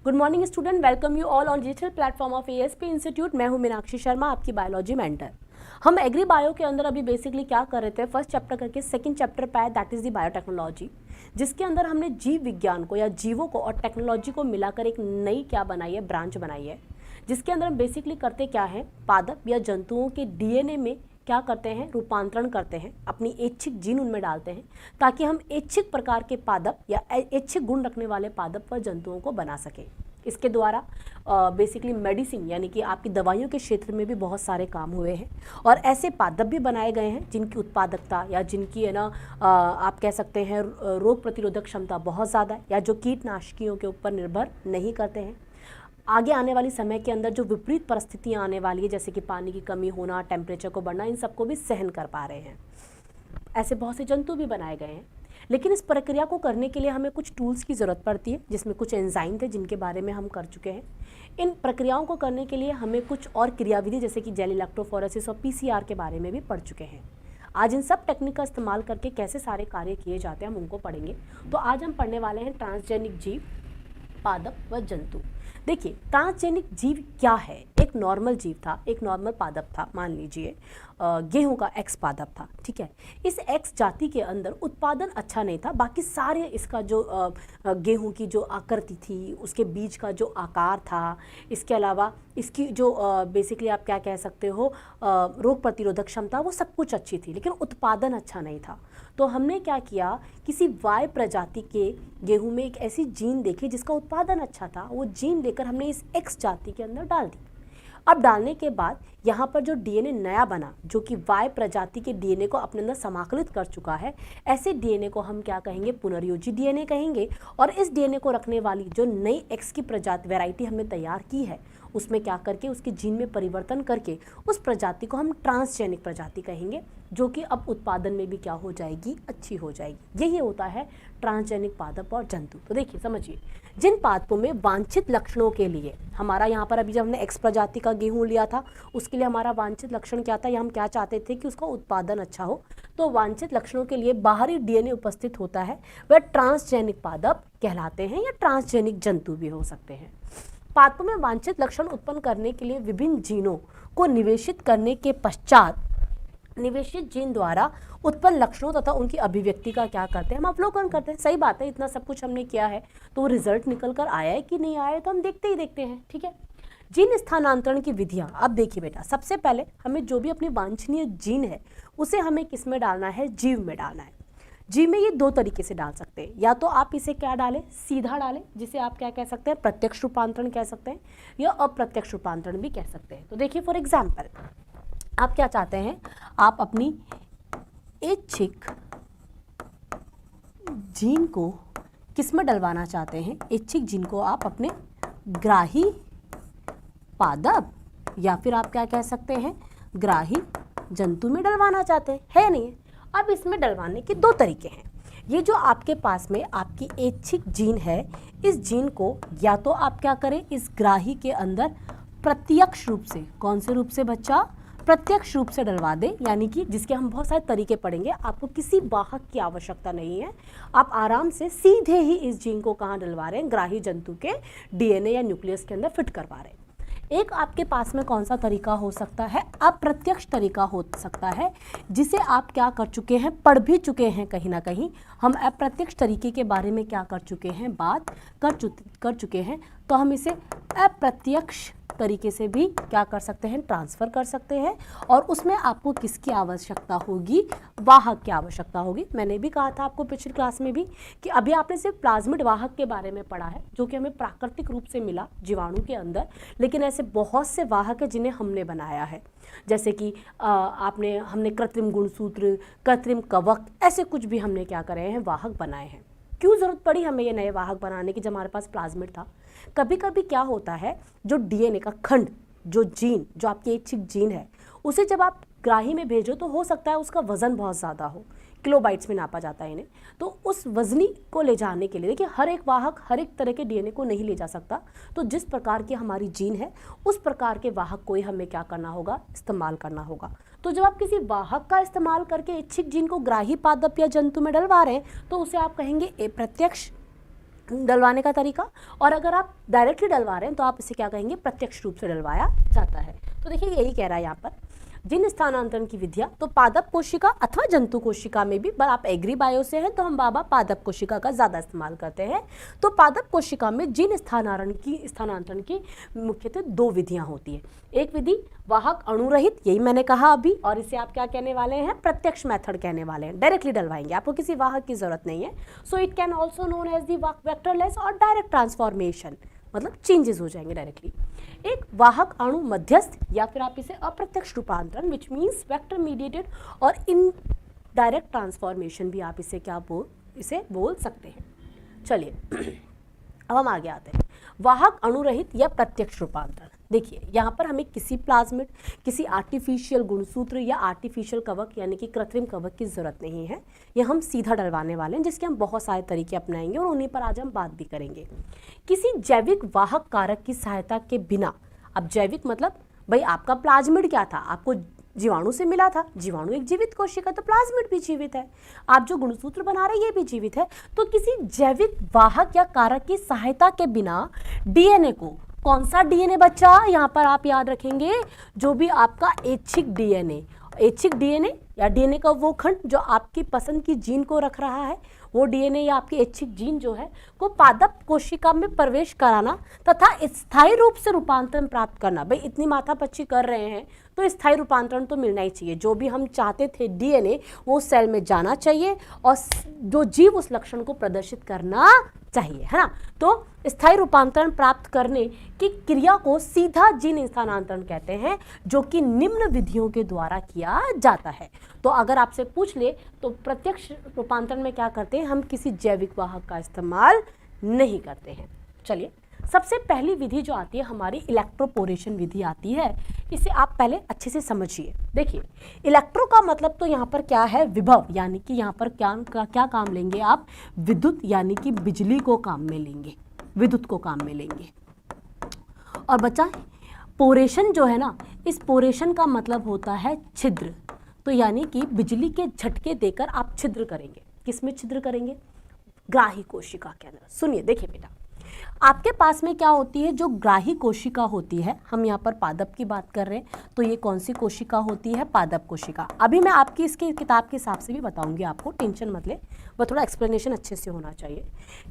Good morning student, welcome you all on digital platform of ASP institute. मैं हूं मीनाक्षी शर्मा, आपकी biology mentor. हम agree bio के अंदर अभी बेसिकली क्या कर रहे थे, फर्स्ट चैप्टर करके सेकंड चैप्टर पे आए, दैट इज द बायोटेक्नोलॉजी, जिसके अंदर हमने जीव विज्ञान को या जीवों को और टेक्नोलॉजी को मिलाकर एक नई क्या बनाई है, ब्रांच बनाई है, जिसके अंदर हम बेसिकली करते क्या है, पादप या जंतुओं के डीएनए में क्या करते हैं, रूपांतरण करते हैं, अपनी ऐच्छिक जीन उनमें डालते हैं ताकि हम ऐच्छिक प्रकार के पादप या ऐच्छिक गुण रखने वाले पादप व जंतुओं को बना सकें। इसके द्वारा बेसिकली मेडिसिन यानी कि आपकी दवाइयों के क्षेत्र में भी बहुत सारे काम हुए हैं और ऐसे पादप भी बनाए गए हैं जिनकी उत्पादकता या जिनकी है ना आप कह सकते हैं रोग प्रतिरोधक क्षमता बहुत ज़्यादा है, या जो कीटनाशकियों के ऊपर निर्भर नहीं करते हैं। आगे आने वाली समय के अंदर जो विपरीत परिस्थितियां आने वाली है, जैसे कि पानी की कमी होना, टेम्परेचर को बढ़ना, इन सबको भी सहन कर पा रहे हैं। ऐसे बहुत से जंतु भी बनाए गए हैं, लेकिन इस प्रक्रिया को करने के लिए हमें कुछ टूल्स की ज़रूरत पड़ती है, जिसमें कुछ एंजाइम थे जिनके बारे में हम कर चुके हैं। इन प्रक्रियाओं को करने के लिए हमें कुछ और क्रियाविधि जैसे कि जेल इलेक्ट्रोफोरेसिस और पीसीआर के बारे में भी पढ़ चुके हैं। आज इन सब टेक्निक का इस्तेमाल करके कैसे सारे कार्य किए जाते हैं हम उनको पढ़ेंगे। तो आज हम पढ़ने वाले हैं ट्रांसजेनिक जीव, पादप व जंतु। देखिए, ट्रांसजेनिक जीव क्या है। एक नॉर्मल जीव था, एक नॉर्मल पादप था, मान लीजिए गेहूं का एक्स पादप था, ठीक है। इस एक्स जाति के अंदर उत्पादन अच्छा नहीं था, बाकी सारे इसका जो गेहूं की जो आकृति थी, उसके बीज का जो आकार था, इसके अलावा इसकी जो बेसिकली आप क्या कह सकते हो रोग प्रतिरोधक क्षमता, वो सब कुछ अच्छी थी, लेकिन उत्पादन अच्छा नहीं था। तो हमने क्या किया, किसी वाय प्रजाति के गेहूं में एक ऐसी जीन देखी जिसका उत्पादन अच्छा था, वो जीन लेकर हमने इस एक्स जाति के अंदर डाल दी। अब डालने के बाद यहाँ पर जो डीएनए नया बना, जो कि वाय प्रजाति के डीएनए को अपने अंदर समाकलित कर चुका है, ऐसे डीएनए को हम क्या कहेंगे, पुनर्योजी डीएनए कहेंगे। और इस डीएनए को रखने वाली जो नई एक्स की प्रजाति वैरायटी हमने तैयार की है, उसमें क्या करके उसकी जीन में परिवर्तन करके उस प्रजाति को हम ट्रांसजेनिक प्रजाति कहेंगे, जो कि अब उत्पादन में भी क्या हो जाएगी, अच्छी हो जाएगी। यही होता है ट्रांसजेनिक पादप और जंतु। तो देखिए, समझिए, जिन पादपों में वांछित लक्षणों के लिए हमारा यहाँ पर अभी जब हमने एक्स प्रजाति का गेहूं लिया था, उसके लिए हमारा वांछित लक्षण क्या था, या हम क्या चाहते थे कि उसका उत्पादन अच्छा हो, तो वांछित लक्षणों के लिए बाहरी डीएनए उपस्थित होता है, वह ट्रांसजेनिक पादप कहलाते हैं या ट्रांसजेनिक जंतु भी हो सकते हैं। पादपों में वांछित लक्षण उत्पन्न करने के लिए विभिन्न जीनों को निवेशित करने के पश्चात निवेशित जीन द्वारा उत्पन्न लक्षणों तथा उनकी अभिव्यक्ति का क्या करते हैं, हम अवलोकन करते हैं। सही बात है, इतना सब कुछ हमने किया है, तो रिजल्ट निकल कर आया है कि नहीं आया है तो हम देखते ही देखते हैं, ठीक है। जीन स्थानांतरण की विधियां, अब देखिए बेटा, सबसे पहले हमें जो भी अपनी वांछनीय जीन है उसे हमें किस में डालना है, जीव में डालना है। जीव में ये दो तरीके से डाल सकते हैं, या तो आप इसे क्या डालें, सीधा डालें, जिसे आप क्या कह सकते हैं, प्रत्यक्ष रूपांतरण कह सकते हैं, या अप्रत्यक्ष रूपांतरण भी कह सकते हैं। तो देखिए, फॉर एग्जाम्पल आप क्या चाहते हैं, आप अपनी ऐच्छिक जीन को किस में डलवाना चाहते हैं, ऐच्छिक जीन को आप अपने ग्राही पादप या फिर आप क्या कह सकते हैं, ग्राही जंतु में डलवाना चाहते हैं, है नहीं। अब इसमें डलवाने के दो तरीके हैं। ये जो आपके पास में आपकी ऐच्छिक जीन है, इस जीन को या तो आप क्या करें, इस ग्राही के अंदर प्रत्यक्ष रूप से, कौन से रूप से बच्चा, प्रत्यक्ष रूप से डलवा दें, यानी कि जिसके हम बहुत सारे तरीके पढ़ेंगे, आपको किसी वाहक की आवश्यकता नहीं है, आप आराम से सीधे ही इस जीन को कहाँ डलवा रहे हैं, ग्राही जंतु के डीएनए या न्यूक्लियस के अंदर फिट करवा रहे हैं। एक आपके पास में कौन सा तरीका हो सकता है, अप्रत्यक्ष तरीका हो सकता है, जिसे आप क्या कर चुके हैं, पढ़ भी चुके हैं कहीं ना कहीं। हम अप्रत्यक्ष तरीके के बारे में क्या कर चुके हैं, बात कर चुके हैं। तो हम इसे अप्रत्यक्ष तरीके से भी क्या कर सकते हैं, ट्रांसफ़र कर सकते हैं, और उसमें आपको किसकी आवश्यकता होगी, वाहक की आवश्यकता होगी। मैंने भी कहा था आपको पिछली क्लास में भी कि अभी आपने सिर्फ प्लाज्मिड वाहक के बारे में पढ़ा है, जो कि हमें प्राकृतिक रूप से मिला जीवाणु के अंदर, लेकिन ऐसे बहुत से वाहक हैं जिन्हें हमने बनाया है, जैसे कि हमने कृत्रिम गुणसूत्र, कृत्रिम कवक, ऐसे कुछ भी हमने क्या करे हैं, वाहक बनाए हैं। क्यों ज़रूरत पड़ी हमें ये नए वाहक बनाने की जब हमारे पास प्लाज्मिड था। कभी कभी क्या होता है, जो डीएनए का खंड, जो जीन, जो आपकी ऐच्छिक जीन है, उसे जब आप ग्राही में भेजो तो हो सकता है उसका वज़न बहुत ज़्यादा हो, किलोबाइट्स में नापा जाता है इन्हें। तो उस वजनी को ले जाने के लिए, देखिए, हर एक वाहक हर एक तरह के डीएनए को नहीं ले जा सकता, तो जिस प्रकार की हमारी जीन है उस प्रकार के वाहक को ही हमें क्या करना होगा, इस्तेमाल करना होगा। तो जब आप किसी वाहक का इस्तेमाल करके इच्छिक जीन को ग्राही पादप या जंतु में डलवा रहे हैं, तो उसे आप कहेंगे अप्रत्यक्ष डलवाने का तरीका, और अगर आप डायरेक्टली डलवा रहे हैं तो आप इसे क्या कहेंगे, प्रत्यक्ष रूप से डलवाया जाता है। तो देखिए यही कह रहा है यहाँ पर जिन स्थानांतरण की विधियां, तो पादप कोशिका अथवा जंतु कोशिका में भी, पर आप एग्री बायो से हैं तो हम बाबा पादप कोशिका का ज़्यादा इस्तेमाल करते हैं। तो पादप कोशिका में जिन स्थानांतरण की मुख्यतः दो विधियां होती है। एक विधि वाहक अणुरहित, यही मैंने कहा अभी, और इसे आप क्या कहने वाले हैं, प्रत्यक्ष मेथड कहने वाले हैं, डायरेक्टली डलवाएंगे, आपको किसी वाहक की जरूरत नहीं है। So it can also known as the vectorless और डायरेक्ट ट्रांसफॉर्मेशन, मतलब चेंजेस हो जाएंगे डायरेक्टली। एक वाहक अणु मध्यस्थ, या फिर आप इसे अप्रत्यक्ष रूपांतरण विच मीन्स वेक्टर मीडिएटेड, और इन डायरेक्ट ट्रांसफॉर्मेशन भी आप इसे क्या बोल सकते हैं। चलिए अब हम आगे आते हैं, वाहक अणुरहित या प्रत्यक्ष रूपांतरण। देखिए यहाँ पर हमें किसी प्लाज्मिड, किसी आर्टिफिशियल गुणसूत्र या आर्टिफिशियल कवक यानी कि कृत्रिम कवक की जरूरत नहीं है, ये हम सीधा डलवाने वाले हैं, जिसके हम बहुत सारे तरीके अपनाएंगे और उन्हीं पर आज हम बात भी करेंगे। किसी जैविक वाहक कारक की सहायता के बिना, अब जैविक मतलब भाई आपका प्लाज्मिड क्या था, आपको जीवाणु से मिला था, जीवाणु एक जीवित कोशिका, तो प्लाज्मिड भी जीवित है, आप जो गुणसूत्र बना रहे हैं ये भी जीवित है। तो किसी जैविक वाहक या कारक की सहायता के बिना डीएनए को, कौन सा डीएनए बच्चा, यहाँ पर आप याद रखेंगे जो भी आपका ऐच्छिक डीएनए, ऐच्छिक डीएनए या डीएनए का वो खंड जो आपकी पसंद की जीन को रख रहा है, वो डीएनए या आपकी ऐच्छिक जीन जो है को पादप कोशिका में प्रवेश कराना तथा स्थायी रूप से रूपांतरण प्राप्त करना। भाई इतनी माथापच्ची कर रहे हैं तो स्थायी रूपांतरण तो मिलना ही चाहिए, जो भी हम चाहते थे डीएनए वो सेल में जाना चाहिए और जो जीव उस लक्षण को प्रदर्शित करना चाहिए, है ना। तो स्थायी रूपांतरण प्राप्त करने की क्रिया को सीधा जीन स्थानांतरण कहते हैं, जो कि निम्न विधियों के द्वारा किया जाता है। तो अगर आपसे पूछ ले तो प्रत्यक्ष रूपांतरण में क्या करते हैं, हम किसी जैविक वाहक का इस्तेमाल नहीं करते हैं। चलिए सबसे पहली विधि जो आती है हमारी इलेक्ट्रोपोरेशन विधि आती है, इसे आप पहले अच्छे से समझिए। देखिए इलेक्ट्रो का मतलब तो यहाँ पर क्या है, विभव, यानी कि यहाँ पर क्या काम लेंगे आप, विद्युत यानी कि बिजली को काम में लेंगे, विद्युत को काम में लेंगे। और बच्चा पोरेशन जो है ना, इस पोरेशन का मतलब होता है छिद्र, तो यानी कि बिजली के झटके देकर आप छिद्र करेंगे। किसमें छिद्र करेंगे, ग्राही कोशिका के अंदर। सुनिए देखिए बेटा, आपके पास में क्या होती है, जो ग्राही कोशिका होती है, हम यहाँ पर पादप की बात कर रहे हैं, तो ये कौन सी कोशिका होती है, पादप कोशिका। अभी मैं आपकी इसकी किताब के हिसाब से भी बताऊंगी आपको, टेंशन मत ले, वह थोड़ा एक्सप्लेनेशन अच्छे से होना चाहिए।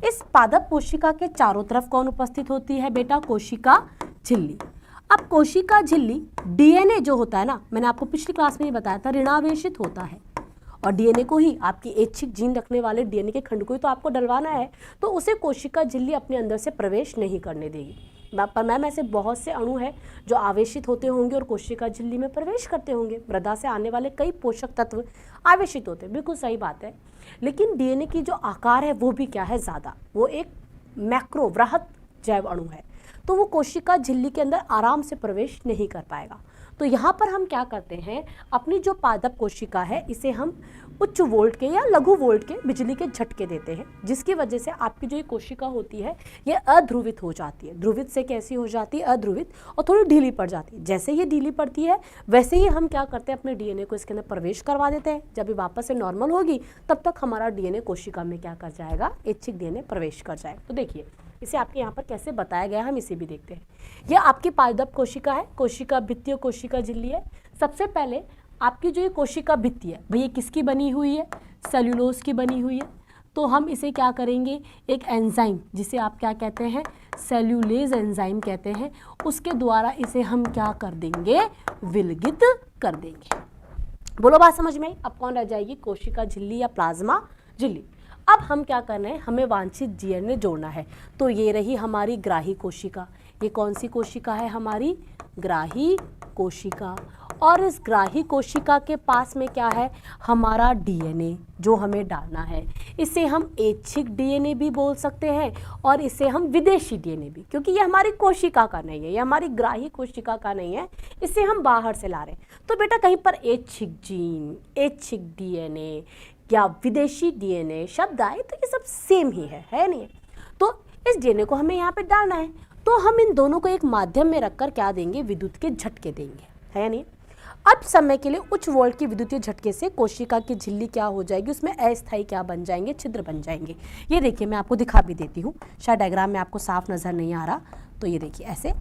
इस पादप कोशिका के चारों तरफ कौन उपस्थित होती है बेटा, कोशिका झिल्ली। अब कोशिका झिल्ली डीएनए जो होता है ना, मैंने आपको पिछली क्लास में ही बताया था, ऋणावेशित होता है, और डीएनए को ही, आपकी ऐच्छिक जीन रखने वाले डीएनए के खंड को ही तो आपको डलवाना है, तो उसे कोशिका झिल्ली अपने अंदर से प्रवेश नहीं करने देगी। पर मैम ऐसे बहुत से अणु हैं जो आवेशित होते होंगे और कोशिका झिल्ली में प्रवेश करते होंगे, मृदा से आने वाले कई पोषक तत्व आवेशित होते हैं, बिल्कुल सही बात है। लेकिन डीएनए की जो आकार है वो भी क्या है, ज़्यादा, वो एक मैक्रो वृहत जैव अणु है, तो वो कोशिका झिल्ली के अंदर आराम से प्रवेश नहीं कर पाएगा। तो यहाँ पर हम क्या करते हैं, अपनी जो पादप कोशिका है इसे हम उच्च वोल्ट के या लघु वोल्ट के बिजली के झटके देते हैं, जिसकी वजह से आपकी जो ये कोशिका होती है ये अध्रुवित हो जाती है। ध्रुवित से कैसी हो जाती है, अध्रुवित, और थोड़ी ढीली पड़ जाती है। जैसे ये ढीली पड़ती है वैसे ही हम क्या करते हैं, अपने डीएनए को इसके अंदर प्रवेश करवा देते हैं। जब ये वापस से नॉर्मल होगी तब तक हमारा डीएनए कोशिका में क्या कर जाएगा, ऐच्छिक डीएनए प्रवेश कर जाएगा। तो देखिए इसे आपके यहाँ पर कैसे बताया गया है, हम इसे भी देखते हैं। यह आपकी पादप कोशिका है, कोशिका भित्ति और कोशिका झिल्ली है। सबसे पहले आपकी जो ये कोशिका भित्ति है भैया किसकी बनी हुई है, सेल्यूलोज की बनी हुई है। तो हम इसे क्या करेंगे, एक एंजाइम जिसे आप क्या कहते हैं, सेल्यूलेज एंजाइम कहते हैं, उसके द्वारा इसे हम क्या कर देंगे, विलगित कर देंगे। बोलो बात समझ में आई। अब कौन रह जाएगी, कोशिका झिल्ली या प्लाज्मा झिल्ली। अब हम क्या करना है, हमें वांछित डीएनए जोड़ना है। तो ये रही हमारी ग्राही कोशिका। ये कौन सी कोशिका है, हमारी ग्राही कोशिका। और इस ग्राही कोशिका के पास में क्या है, हमारा डीएनए जो हमें डालना है। इसे हम ऐच्छिक डीएनए भी बोल सकते हैं और इसे हम विदेशी डीएनए भी, क्योंकि ये हमारी कोशिका का नहीं है, ये हमारी ग्राही कोशिका का नहीं है, इसे हम बाहर से ला रहे हैं। तो बेटा कहीं पर ऐच्छिक जीन, ऐच्छिक डीएनए या विदेशी डीएनए शब्द आए तो ये सब सेम ही है नहीं। तो इस डीएनए को हमें यहाँ पे डालना है, तो हम इन दोनों को एक माध्यम में रखकर क्या देंगे, विद्युत के झटके देंगे, है या नहीं। अब समय के लिए उच्च वोल्ट की विद्युतीय झटके से कोशिका की झिल्ली क्या हो जाएगी, उसमें अस्थायी क्या बन जाएंगे, छिद्र बन जाएंगे। ये देखिए मैं आपको दिखा भी देती हूँ, शायद डायग्राम में आपको साफ नजर नहीं आ रहा, तो ये देखिए ऐसे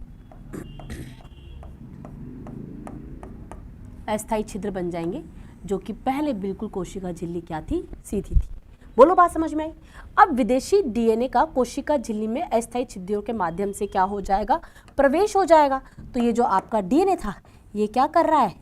अस्थायी छिद्र बन जाएंगे, जो कि पहले बिल्कुल कोशिका झिल्ली क्या थी, सीधी थी। बोलो बात समझ में आई। अब विदेशी डीएनए का कोशिका झिल्ली में अस्थायी छिद्रों के माध्यम से क्या हो जाएगा, प्रवेश हो जाएगा। तो ये जो आपका डीएनए था ये क्या कर रहा है,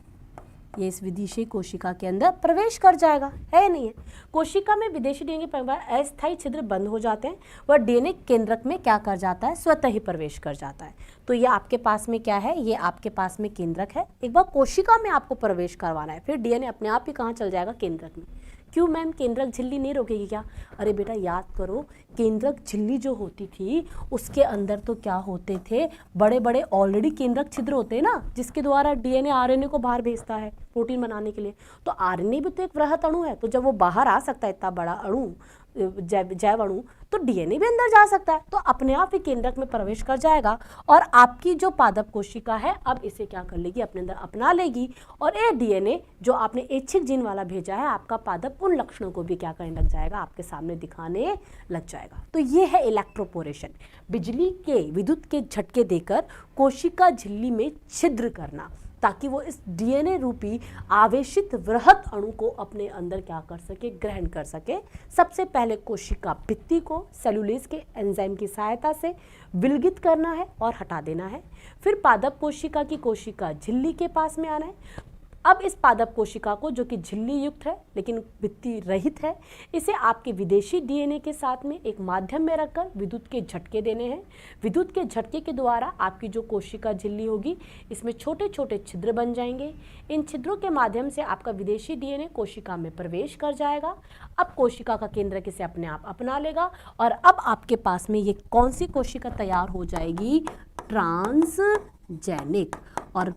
ये इस विदेशी कोशिका के अंदर प्रवेश कर जाएगा, है या नहीं है। कोशिका में विदेशी डीएनए के अस्थायी छिद्र बंद हो जाते हैं, वह डीएनए केंद्रक में क्या कर जाता है, स्वतः ही प्रवेश कर जाता है। तो ये आपके पास में क्या है, ये आपके पास में केंद्रक है। एक बार कोशिका में आपको प्रवेश करवाना है, फिर डीएनए अपने आप ही कहाँ चल जाएगा, केंद्रक में। क्यों मैम, केंद्रक झिल्ली नहीं रोकेगी क्या? अरे बेटा याद करो, केंद्रक झिल्ली जो होती थी उसके अंदर तो क्या होते थे, बड़े बड़े ऑलरेडी केंद्रक छिद्र होते हैं ना, जिसके द्वारा डीएनए आरएनए को बाहर भेजता है प्रोटीन बनाने के लिए। तो आरएनए भी तो एक वृहत अणु है, तो जब वो बाहर आ सकता है इतना बड़ा अणु, जैव अणु, तो डीएनए भी अंदर जा सकता है, तो अपने आप ही केंद्रक में प्रवेश कर जाएगा और आपकी जो पादप कोशिका है अब इसे क्या कर लेगी, अपने अंदर अपना लेगी। और ये डीएनए जो आपने ऐच्छिक जीन वाला भेजा है, आपका पादप उन लक्षणों को भी क्या करने लग जाएगा, आपके सामने दिखाने लग जाएगा। तो ये है इलेक्ट्रोपोरेशन, बिजली के विद्युत के झटके देकर कोशिका झिल्ली में छिद्र करना, ताकि वो इस डीएनए रूपी आवेशित वृहत अणु को अपने अंदर क्या कर सके, ग्रहण कर सके। सबसे पहले कोशिका भित्ति को सेलुलेज के एंजाइम की सहायता से विलगित करना है और हटा देना है। फिर पादप कोशिका की कोशिका झिल्ली के पास में आना है। अब इस पादप कोशिका को, जो कि झिल्ली युक्त है लेकिन भित्ति रहित है, इसे आपके विदेशी डीएनए के साथ में एक माध्यम में रखकर विद्युत के झटके देने हैं। विद्युत के झटके के द्वारा आपकी जो कोशिका झिल्ली होगी, इसमें छोटे छोटे छिद्र बन जाएंगे। इन छिद्रों के माध्यम से आपका विदेशी डीएनए कोशिका में प्रवेश कर जाएगा। अब कोशिका का केंद्र इसे अपने आप अपना लेगा और अब आपके पास में ये कौन सी कोशिका तैयार हो जाएगी, ट्रांसजेनिक। और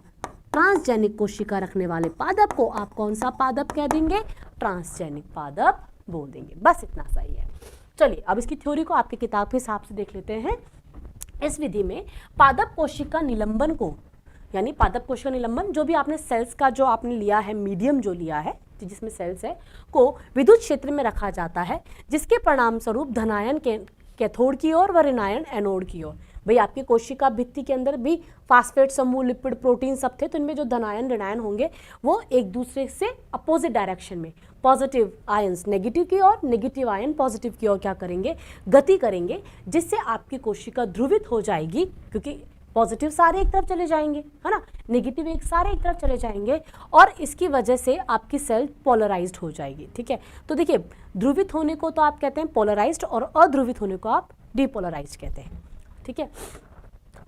ट्रांसजेनिक कोशिका रखने वाले पादप को आप कौन सा पादप कह देंगे, ट्रांसजेनिक पादप बोल देंगे। बस इतना सही है। चलिए अब इसकी थ्योरी को आपकी किताब के हिसाब से देख लेते हैं। इस विधि में पादप कोशिका निलंबन को, यानी पादप कोशिका निलंबन, जो भी आपने सेल्स का जो आपने लिया है, मीडियम जो लिया है जिसमें सेल्स है, को विद्युत क्षेत्र में रखा जाता है, जिसके परिणाम स्वरूप धनायन कैथोड की ओर व ऋणायन एनोड की ओर। भाई आपकी कोशिका भित्ति के अंदर भी फास्फेट समूह, लिपिड, प्रोटीन सब थे, तो इनमें जो धनायन ऋणायन होंगे वो एक दूसरे से अपोजिट डायरेक्शन में, पॉजिटिव आयंस नेगेटिव की ओर, नेगेटिव आयन पॉजिटिव की ओर क्या करेंगे, गति करेंगे, जिससे आपकी कोशिका ध्रुवित हो जाएगी, क्योंकि पॉजिटिव सारे एक तरफ चले जाएंगे, है ना, नेगेटिव एक सारे एक तरफ चले जाएंगे, और इसकी वजह से आपकी सेल पोलराइज्ड हो जाएगी। ठीक है, तो देखिए ध्रुवित होने को तो आप कहते हैं पोलराइज्ड और अध्रुवित होने को आप डिपोलराइज्ड कहते हैं। ठीक है,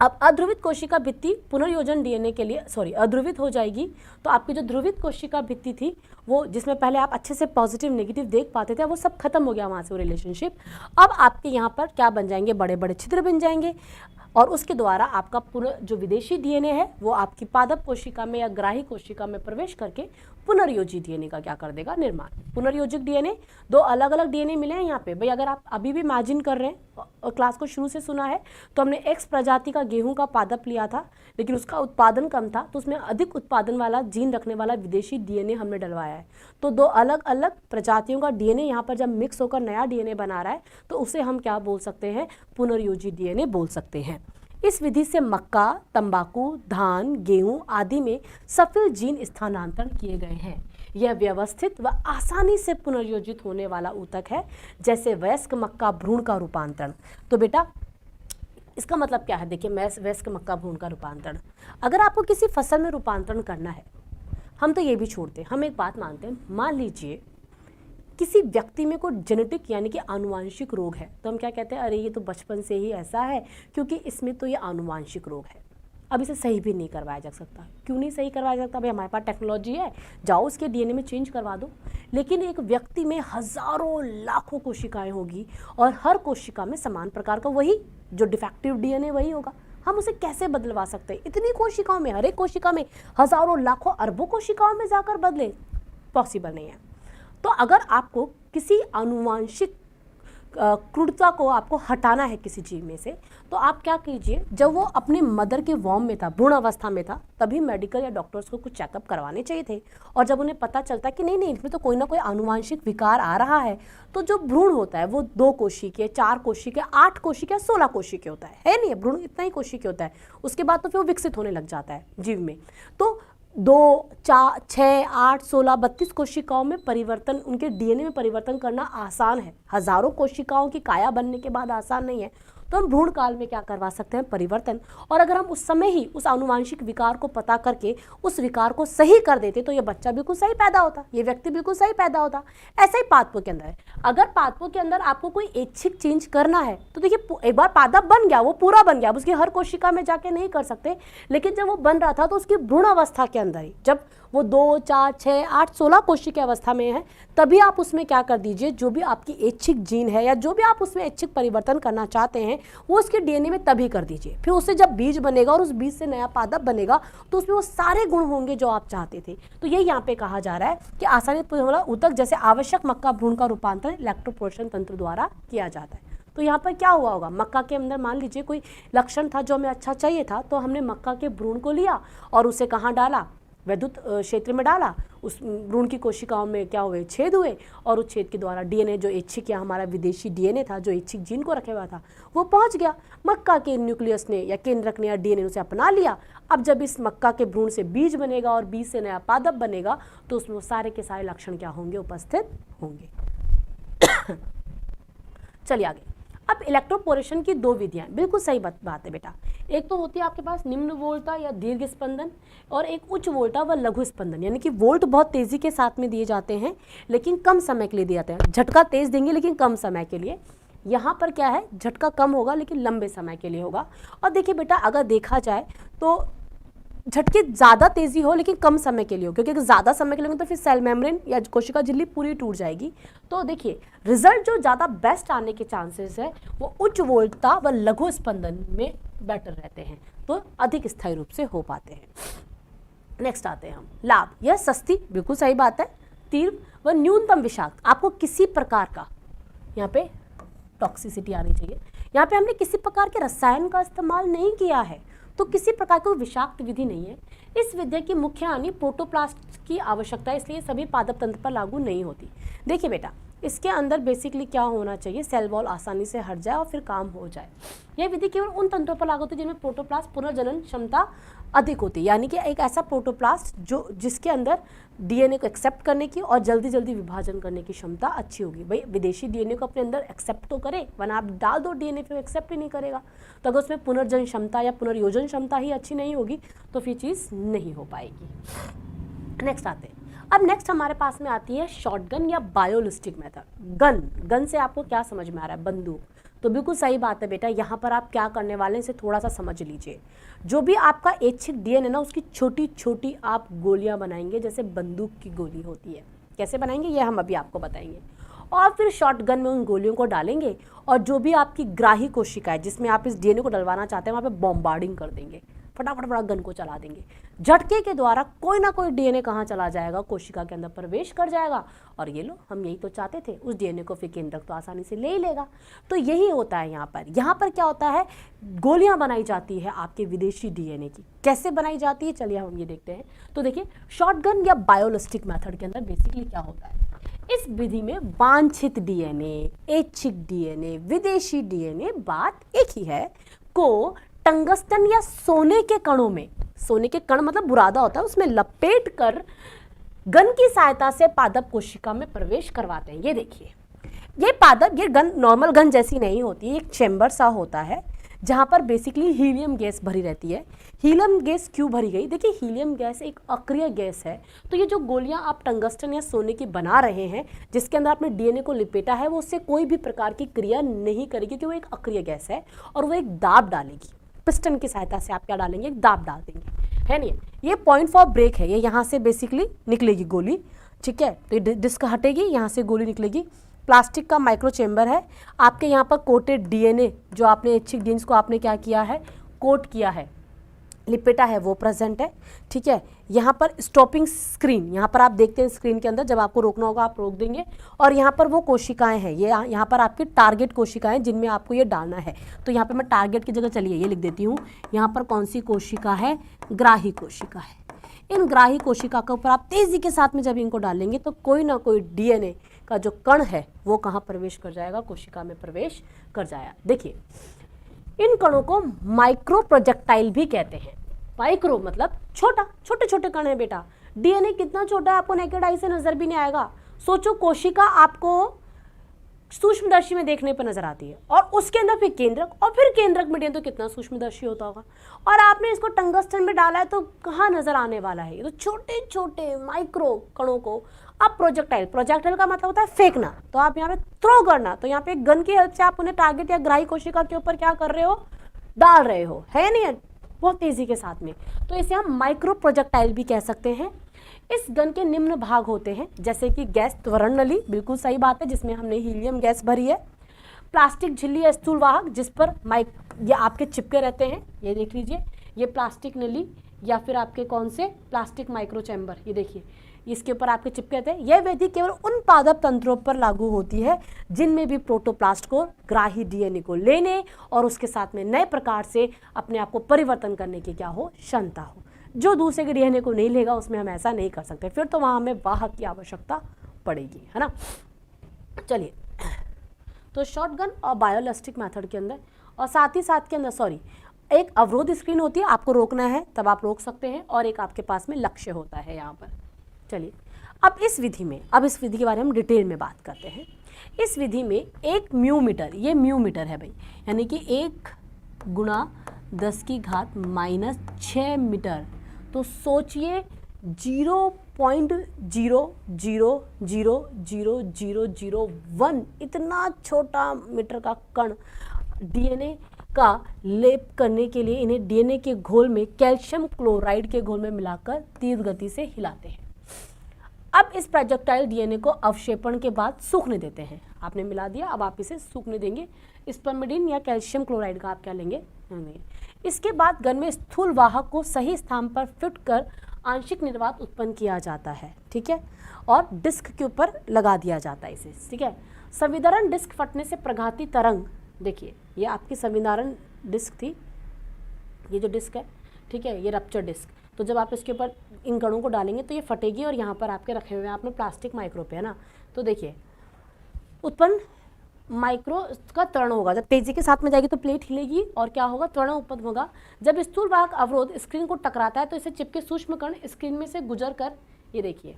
अब अध्रुवित कोशिका भित्ति पुनर्योजन डीएनए के लिए अध्रुवित हो जाएगी, तो आपकी जो ध्रुवित कोशिका भित्ति थी, वो जिसमें पहले आप अच्छे से पॉजिटिव नेगेटिव देख पाते थे, वो सब खत्म हो गया वहाँ से वो रिलेशनशिप। अब आपके यहाँ पर क्या बन जाएंगे, बड़े बड़े छिद्र बन जाएंगे, और उसके द्वारा आपका पूरा जो विदेशी डीएनए है वो आपकी पादप कोशिका में या ग्राही कोशिका में प्रवेश करके पुनर्योजी डीएनए का क्या कर देगा, निर्माण। पुनर्योजिक डीएनए, दो अलग अलग डीएनए मिले हैं यहाँ पे। भाई अगर आप अभी भी इमेजिन कर रहे हैं और क्लास को शुरू से सुना है, तो हमने एक्स प्रजाति का गेहूं का पादप लिया था, लेकिन उसका उत्पादन कम था, तो उसमें अधिक उत्पादन वाला जीन रखने वाला विदेशी डीएनए हमने डलवाया है। तो दो अलग अलग प्रजातियों का डीएनए यहाँ पर जब मिक्स होकर नया डीएनए बना रहा है, तो उसे हम क्या बोल सकते हैं, पुनर्योजी डीएनए बोल सकते हैं। इस विधि से मक्का, तंबाकू, धान, गेहूं आदि में सफल जीन स्थानांतरण किए गए हैं। यह व्यवस्थित व आसानी से पुनर्योजित होने वाला ऊतक है, जैसे वयस्क मक्का भ्रूण का रूपांतरण। तो बेटा इसका मतलब क्या है, देखिए वयस्क मक्का भ्रूण का रूपांतरण, अगर आपको किसी फसल में रूपांतरण करना है, हम तो ये भी छोड़ते हैं, हम एक बात मानते हैं, मान लीजिए किसी व्यक्ति में कोई जेनेटिक यानी कि आनुवांशिक रोग है, तो हम क्या कहते हैं, अरे ये तो बचपन से ही ऐसा है, क्योंकि इसमें तो ये आनुवांशिक रोग है, अब इसे सही भी नहीं करवाया जा सकता। क्यों नहीं सही करवाया जा सकता, भाई हमारे पास टेक्नोलॉजी है, जाओ उसके डीएनए में चेंज करवा दो। लेकिन एक व्यक्ति में हजारों लाखों कोशिकाएं होगी और हर कोशिका में समान प्रकार का वही जो डिफेक्टिव डीएनए वही होगा, हम उसे कैसे बदलवा सकते हैं? इतनी कोशिकाओं में, हर एक कोशिका में हजारों लाखों अरबों कोशिकाओं में जाकर बदले, पॉसिबल नहीं है। तो अगर आपको किसी आनुवांशिक क्रूरता को आपको हटाना है किसी जीव में से, तो आप क्या कीजिए, जब वो अपने मदर के वॉर्म में था, भ्रूण अवस्था में था, तभी मेडिकल या डॉक्टर्स को कुछ चेकअप करवाने चाहिए थे। और जब उन्हें पता चलता कि नहीं नहीं, इसमें तो कोई ना कोई आनुवांशिक विकार आ रहा है, तो जो भ्रूण होता है वो 2 कोशिकीय, 4 कोशिकीय, 8 कोशिकीय, 16 कोशिकीय होता है नहीं, भ्रूण इतना ही कोशिकीय होता है। उसके बाद तो फिर वो विकसित होने लग जाता है जीव में। तो 2, 4, 6, 8, 16, 32 कोशिकाओं में परिवर्तन, उनके डीएनए में परिवर्तन करना आसान है। हजारों कोशिकाओं की काया बनने के बाद आसान नहीं है। तो हम भ्रूण काल में क्या करवा सकते हैं, परिवर्तन। और अगर हम उस समय ही उस आनुवांशिक विकार को पता करके उस विकार को सही कर देते तो ये बच्चा बिल्कुल सही पैदा होता, ये व्यक्ति बिल्कुल सही पैदा होता। ऐसा ही पादपों के अंदर है। अगर पादपों के अंदर आपको कोई ऐच्छिक चेंज करना है तो देखिए, एक बार पादप बन गया, वो पूरा बन गया, अब उसकी हर कोशिका में जाके नहीं कर सकते, लेकिन जब वो बन रहा था तो उसकी भ्रूण अवस्था के अंदर ही, जब वो 2, 4, 6, 8, 16 कोशिका अवस्था में है, तभी आप उसमें क्या कर दीजिए, जो भी आपकी ऐच्छिक जीन है या जो भी आप उसमें ऐच्छिक परिवर्तन करना चाहते हैं वो उसके डीएनए में तभी कर दीजिए। फिर उससे जब बीज बनेगा और उस बीज से नया पादप बनेगा तो उसमें वो सारे गुण होंगे जो आप चाहते थे। तो ये यहाँ पे कहा जा रहा है कि आसानी ऊतक जैसे आवश्यक मक्का भ्रूण का रूपांतरण इलेक्ट्रोपोरेशन तंत्र द्वारा किया जाता है। तो यहाँ पर क्या हुआ होगा, मक्का के अंदर मान लीजिए कोई लक्षण था जो हमें अच्छा चाहिए था, तो हमने मक्का के भ्रूण को लिया और उसे कहाँ डाला, वैद्युत क्षेत्र में डाला। उस भ्रूण की कोशिकाओं में क्या हुए, छेद हुए, और उस छेद के द्वारा डीएनए जो ऐच्छिक या हमारा विदेशी डीएनए था, जो ऐच्छिक जीन को रखे हुआ था, वो पहुंच गया। मक्का के न्यूक्लियस ने या केंद्रक ने या डीएनए उसे अपना लिया। अब जब इस मक्का के भ्रूण से बीज बनेगा और बीज से नया पादप बनेगा तो उसमें सारे के सारे लक्षण क्या होंगे, उपस्थित होंगे। चलिए आगे। अब इलेक्ट्रोपोरेशन की 2 विधियां, बिल्कुल सही बात है बेटा। एक तो होती है आपके पास निम्न वोल्टा या दीर्घ स्पंदन, और एक उच्च वोल्टा व लघु स्पंदन, यानी कि वोल्ट बहुत तेजी के साथ में दिए जाते हैं लेकिन कम समय के लिए दिए जाते हैं। झटका तेज देंगे लेकिन कम समय के लिए। यहाँ पर क्या है, झटका कम होगा लेकिन लंबे समय के लिए होगा। और देखिए बेटा, अगर देखा जाए तो झटके ज़्यादा तेजी हो लेकिन कम समय के लिए हो, क्योंकि अगर ज़्यादा समय के लिए तो फिर सेल मेम्ब्रेन या कोशिका झिल्ली पूरी टूट जाएगी। तो देखिए, रिजल्ट जो ज़्यादा बेस्ट आने के चांसेस है वो उच्च वोल्टता व लघु स्पंदन में बेटर रहते हैं, तो अधिक स्थायी रूप से हो पाते हैं। नेक्स्ट आते हैं हम, लाभ। यह सस्ती, बिल्कुल सही बात है, तीव्र व न्यूनतम विषाक्त। आपको किसी प्रकार का, यहाँ पे टॉक्सिसिटी आनी चाहिए, यहाँ पे हमने किसी प्रकार के रसायन का इस्तेमाल नहीं किया है, तो किसी प्रकार की विषाक्त विधि नहीं है। इस विधि की मुख्य हानि प्रोटोप्लास्ट की आवश्यकता है, इसलिए सभी पादप तंत्र पर लागू नहीं होती। देखिए बेटा, इसके अंदर बेसिकली क्या होना चाहिए, सेल वॉल आसानी से हट जाए और फिर काम हो जाए। यह विधि केवल उन तंत्रों पर लागू होती है जिनमें प्रोटोप्लास्ट पुनर्जनन क्षमता अधिक होती है, यानी कि एक ऐसा प्रोटोप्लास्ट जिसके अंदर डीएनए को एक्सेप्ट करने की और जल्दी जल्दी विभाजन करने की क्षमता अच्छी होगी। भाई विदेशी डीएनए को अपने अंदर एक्सेप्ट तो करे, वरना आप डाल दो डीएनए फिर एक्सेप्ट ही नहीं करेगा। तो अगर उसमें पुनर्जन क्षमता या पुनर्योजन क्षमता ही अच्छी नहीं होगी तो फिर चीज़ नहीं हो पाएगी। नेक्स्ट आते हैं। अब नेक्स्ट हमारे पास में आती है शॉटगन या बायोलिस्टिक मेथड। गन से आपको क्या समझ में आ रहा है, बंदूक। तो बिल्कुल सही बात है बेटा, यहाँ पर आप क्या करने वाले हैं इसे थोड़ा सा समझ लीजिए। जो भी आपका ऐच्छिक डीएनए ना, उसकी छोटी छोटी आप गोलियां बनाएंगे, जैसे बंदूक की गोली होती है। कैसे बनाएंगे ये हम अभी आपको बताएंगे। और फिर शॉटगन में उन गोलियों को डालेंगे और जो भी आपकी ग्राही कोशिका है जिसमें आप इस डीएनए को डलवाना चाहते हैं वहाँ पे बॉम्बार्डिंग कर देंगे, फटाफट बड़ा गन को चला देंगे। झटके के द्वारा कोई ना कोई डीएनए कहाँ चला जाएगा, कोशिका के अंदर प्रवेश कर जाएगा, और ये लो, हम यही तो चाहते थे, उस डीएनए को फिर केंद्रक तो आसानी से ले ही लेगा। तो यही होता है यहाँ पर क्या होता है, गोलियां बनाई जाती है आपके विदेशी डीएनए की। कैसे बनाई जाती है, चलिए हम ये देखते हैं। तो देखिए, शॉटगन या बायोलिस्टिक मेथड के अंदर बेसिकली क्या होता है, इस विधि में वांछित डीएनए, ऐच्छिक डीएनए, विदेशी डीएनए, बात एक ही है, को टंगस्टन या सोने के कणों में, सोने के कण मतलब बुरादा होता है, उसमें लपेट कर गन की सहायता से पादप कोशिका में प्रवेश करवाते हैं। ये देखिए, ये पादप, ये गन नॉर्मल गन जैसी नहीं होती है, एक चेंबर सा होता है जहाँ पर बेसिकली हीलियम गैस भरी रहती है। हीलियम गैस क्यों भरी गई, देखिए हीलियम गैस एक अक्रिय गैस है। तो ये जो गोलियां आप टंगस्टन या सोने की बना रहे हैं, जिसके अंदर आपने डीएनए को लिपेटा है, वो उससे कोई भी प्रकार की क्रिया नहीं करेगी, क्योंकि वो एक अक्रिय गैस है और वो एक दाब डालेगी। पिस्टन की सहायता से आप क्या डालेंगे, एक दाब डाल देंगे, है नहीं। ये पॉइंट फॉर ब्रेक है, ये यहाँ से बेसिकली निकलेगी गोली, ठीक है। तो ये डिस्क हटेगी, यहाँ से गोली निकलेगी। प्लास्टिक का माइक्रो चेम्बर है, आपके यहाँ पर कोटेड डीएनए, जो आपने ऐच्छिक जीन्स को आपने क्या किया है, कोट किया है, लिपेटा है वो प्रेजेंट है, ठीक है। यहाँ पर स्टॉपिंग स्क्रीन, यहाँ पर आप देखते हैं स्क्रीन के अंदर जब आपको रोकना होगा आप रोक देंगे, और यहाँ पर वो कोशिकाएं हैं, ये यहाँ पर आपकी टारगेट कोशिकाएं जिनमें आपको ये डालना है। तो यहाँ पर मैं टारगेट की जगह चलिए ये लिख देती हूँ, यहाँ पर कौन सी कोशिका है, ग्राही कोशिका है। इन ग्राही कोशिका के ऊपर आप तेजी के साथ में जब इनको डालेंगे तो कोई ना कोई डीएनए का जो कण है वो कहाँ प्रवेश कर जाएगा, कोशिका में प्रवेश कर जाएगा। देखिए इन कणों को माइक्रो प्रोजेक्टाइल भी कहते हैं। माइक्रो मतलब छोटा, छोटे छोटे कण है बेटा। डीएनए कितना छोटा है आपको नेकेड आई से नजर भी नहीं आएगा। सोचो कोशिका आपको सूक्ष्मदर्शी में देखने पर नजर आती है, और उसके अंदर फिर केंद्रक, और फिर केंद्रक में तो कितना सूक्ष्मदर्शी होता होगा, और आपने इसको टंगस्टन में डाला है तो कहाँ नजर आने वाला है। तो छोटे छोटे माइक्रो कणों को आप प्रोजेक्टाइल, प्रोजेक्टाइल का मतलब होता है फेंकना, तो आप यहाँ पे थ्रो करना, तो यहाँ पे गन की हेल्प से आप उन्हें टारगेट या ग्राही कोशिका के ऊपर क्या कर रहे हो, डाल रहे हो, है नहीं है, बहुत तेजी के साथ में। तो इसे हम माइक्रो प्रोजेक्टाइल भी कह सकते हैं। इस गन के निम्न भाग होते हैं, जैसे कि गैस त्वरण नली, बिल्कुल सही बात है, जिसमें हमने हीलियम गैस भरी है। प्लास्टिक झिल्ली या स्थूल वाहक जिस पर ये आपके चिपके रहते हैं, ये देख लीजिए, ये प्लास्टिक नली या फिर आपके कौन से प्लास्टिक माइक्रो चैम्बर, ये देखिए इसके ऊपर आपके चिपके रहते हैं। यह विधि केवल उन पादप तंत्रों पर लागू होती है जिनमें भी प्रोटोप्लास्ट को ग्राही डीएनए को लेने और उसके साथ में नए प्रकार से अपने आप को परिवर्तन करने की क्या हो, क्षमता हो। जो दूसरे के डीएनए को नहीं लेगा उसमें हम ऐसा नहीं कर सकते, फिर तो वहाँ हमें वाहक की आवश्यकता पड़ेगी, है ना। चलिए, तो शॉटगन और बायोलस्टिक मेथड के अंदर और साथ ही साथ के अंदर एक अवरोध स्क्रीन होती है, आपको रोकना है तब आप रोक सकते हैं, और एक आपके पास में लक्ष्य होता है यहाँ पर। चलिए अब इस विधि के बारे में हम डिटेल में बात करते हैं। इस विधि में एक म्यू मीटर, ये म्यू मीटर है भाई, यानी कि 1 × 10⁻⁻6 मीटर। तो सोचिए 0.0000001 इतना छोटा मीटर का कण डीएनए का लेप करने के लिए इन्हें डीएनए के घोल में कैल्शियम क्लोराइड के घोल में मिलाकर तीव्र गति से हिलाते हैं। अब इस प्रोजेक्टाइल डीएनए को अवक्षेपण के बाद सूखने देते हैं। आपने मिला दिया, अब आप इसे सूखने देंगे, स्पर्मिडीन या कैल्शियम क्लोराइड का आप क्या लेंगे। इसके बाद गन में स्थूल वाहक को सही स्थान पर फिट कर आंशिक निर्वात उत्पन्न किया जाता है, ठीक है, और डिस्क के ऊपर लगा दिया जाता है इसे, ठीक है। संविदारण डिस्क फटने से प्रघाती तरंग, देखिए ये आपकी संविदारण डिस्क थी, ये जो डिस्क है, ठीक है, ये रप्चर डिस्क। तो जब आप इसके ऊपर इन कणों को डालेंगे तो ये फटेगी, और यहाँ पर आपके रखे हुए हैं आपने प्लास्टिक माइक्रो पे, है ना। तो देखिए उत्पन्न माइक्रो का त्वरण होगा, जब तेजी के साथ में जाएगी तो प्लेट हिलेगी और क्या होगा, त्वरण उत्पन्न होगा। जब स्थूल वाहक अवरोध स्क्रीन को टकराता है तो इसे चिपके सूक्ष्म कण स्क्रीन में से गुजर कर, ये देखिए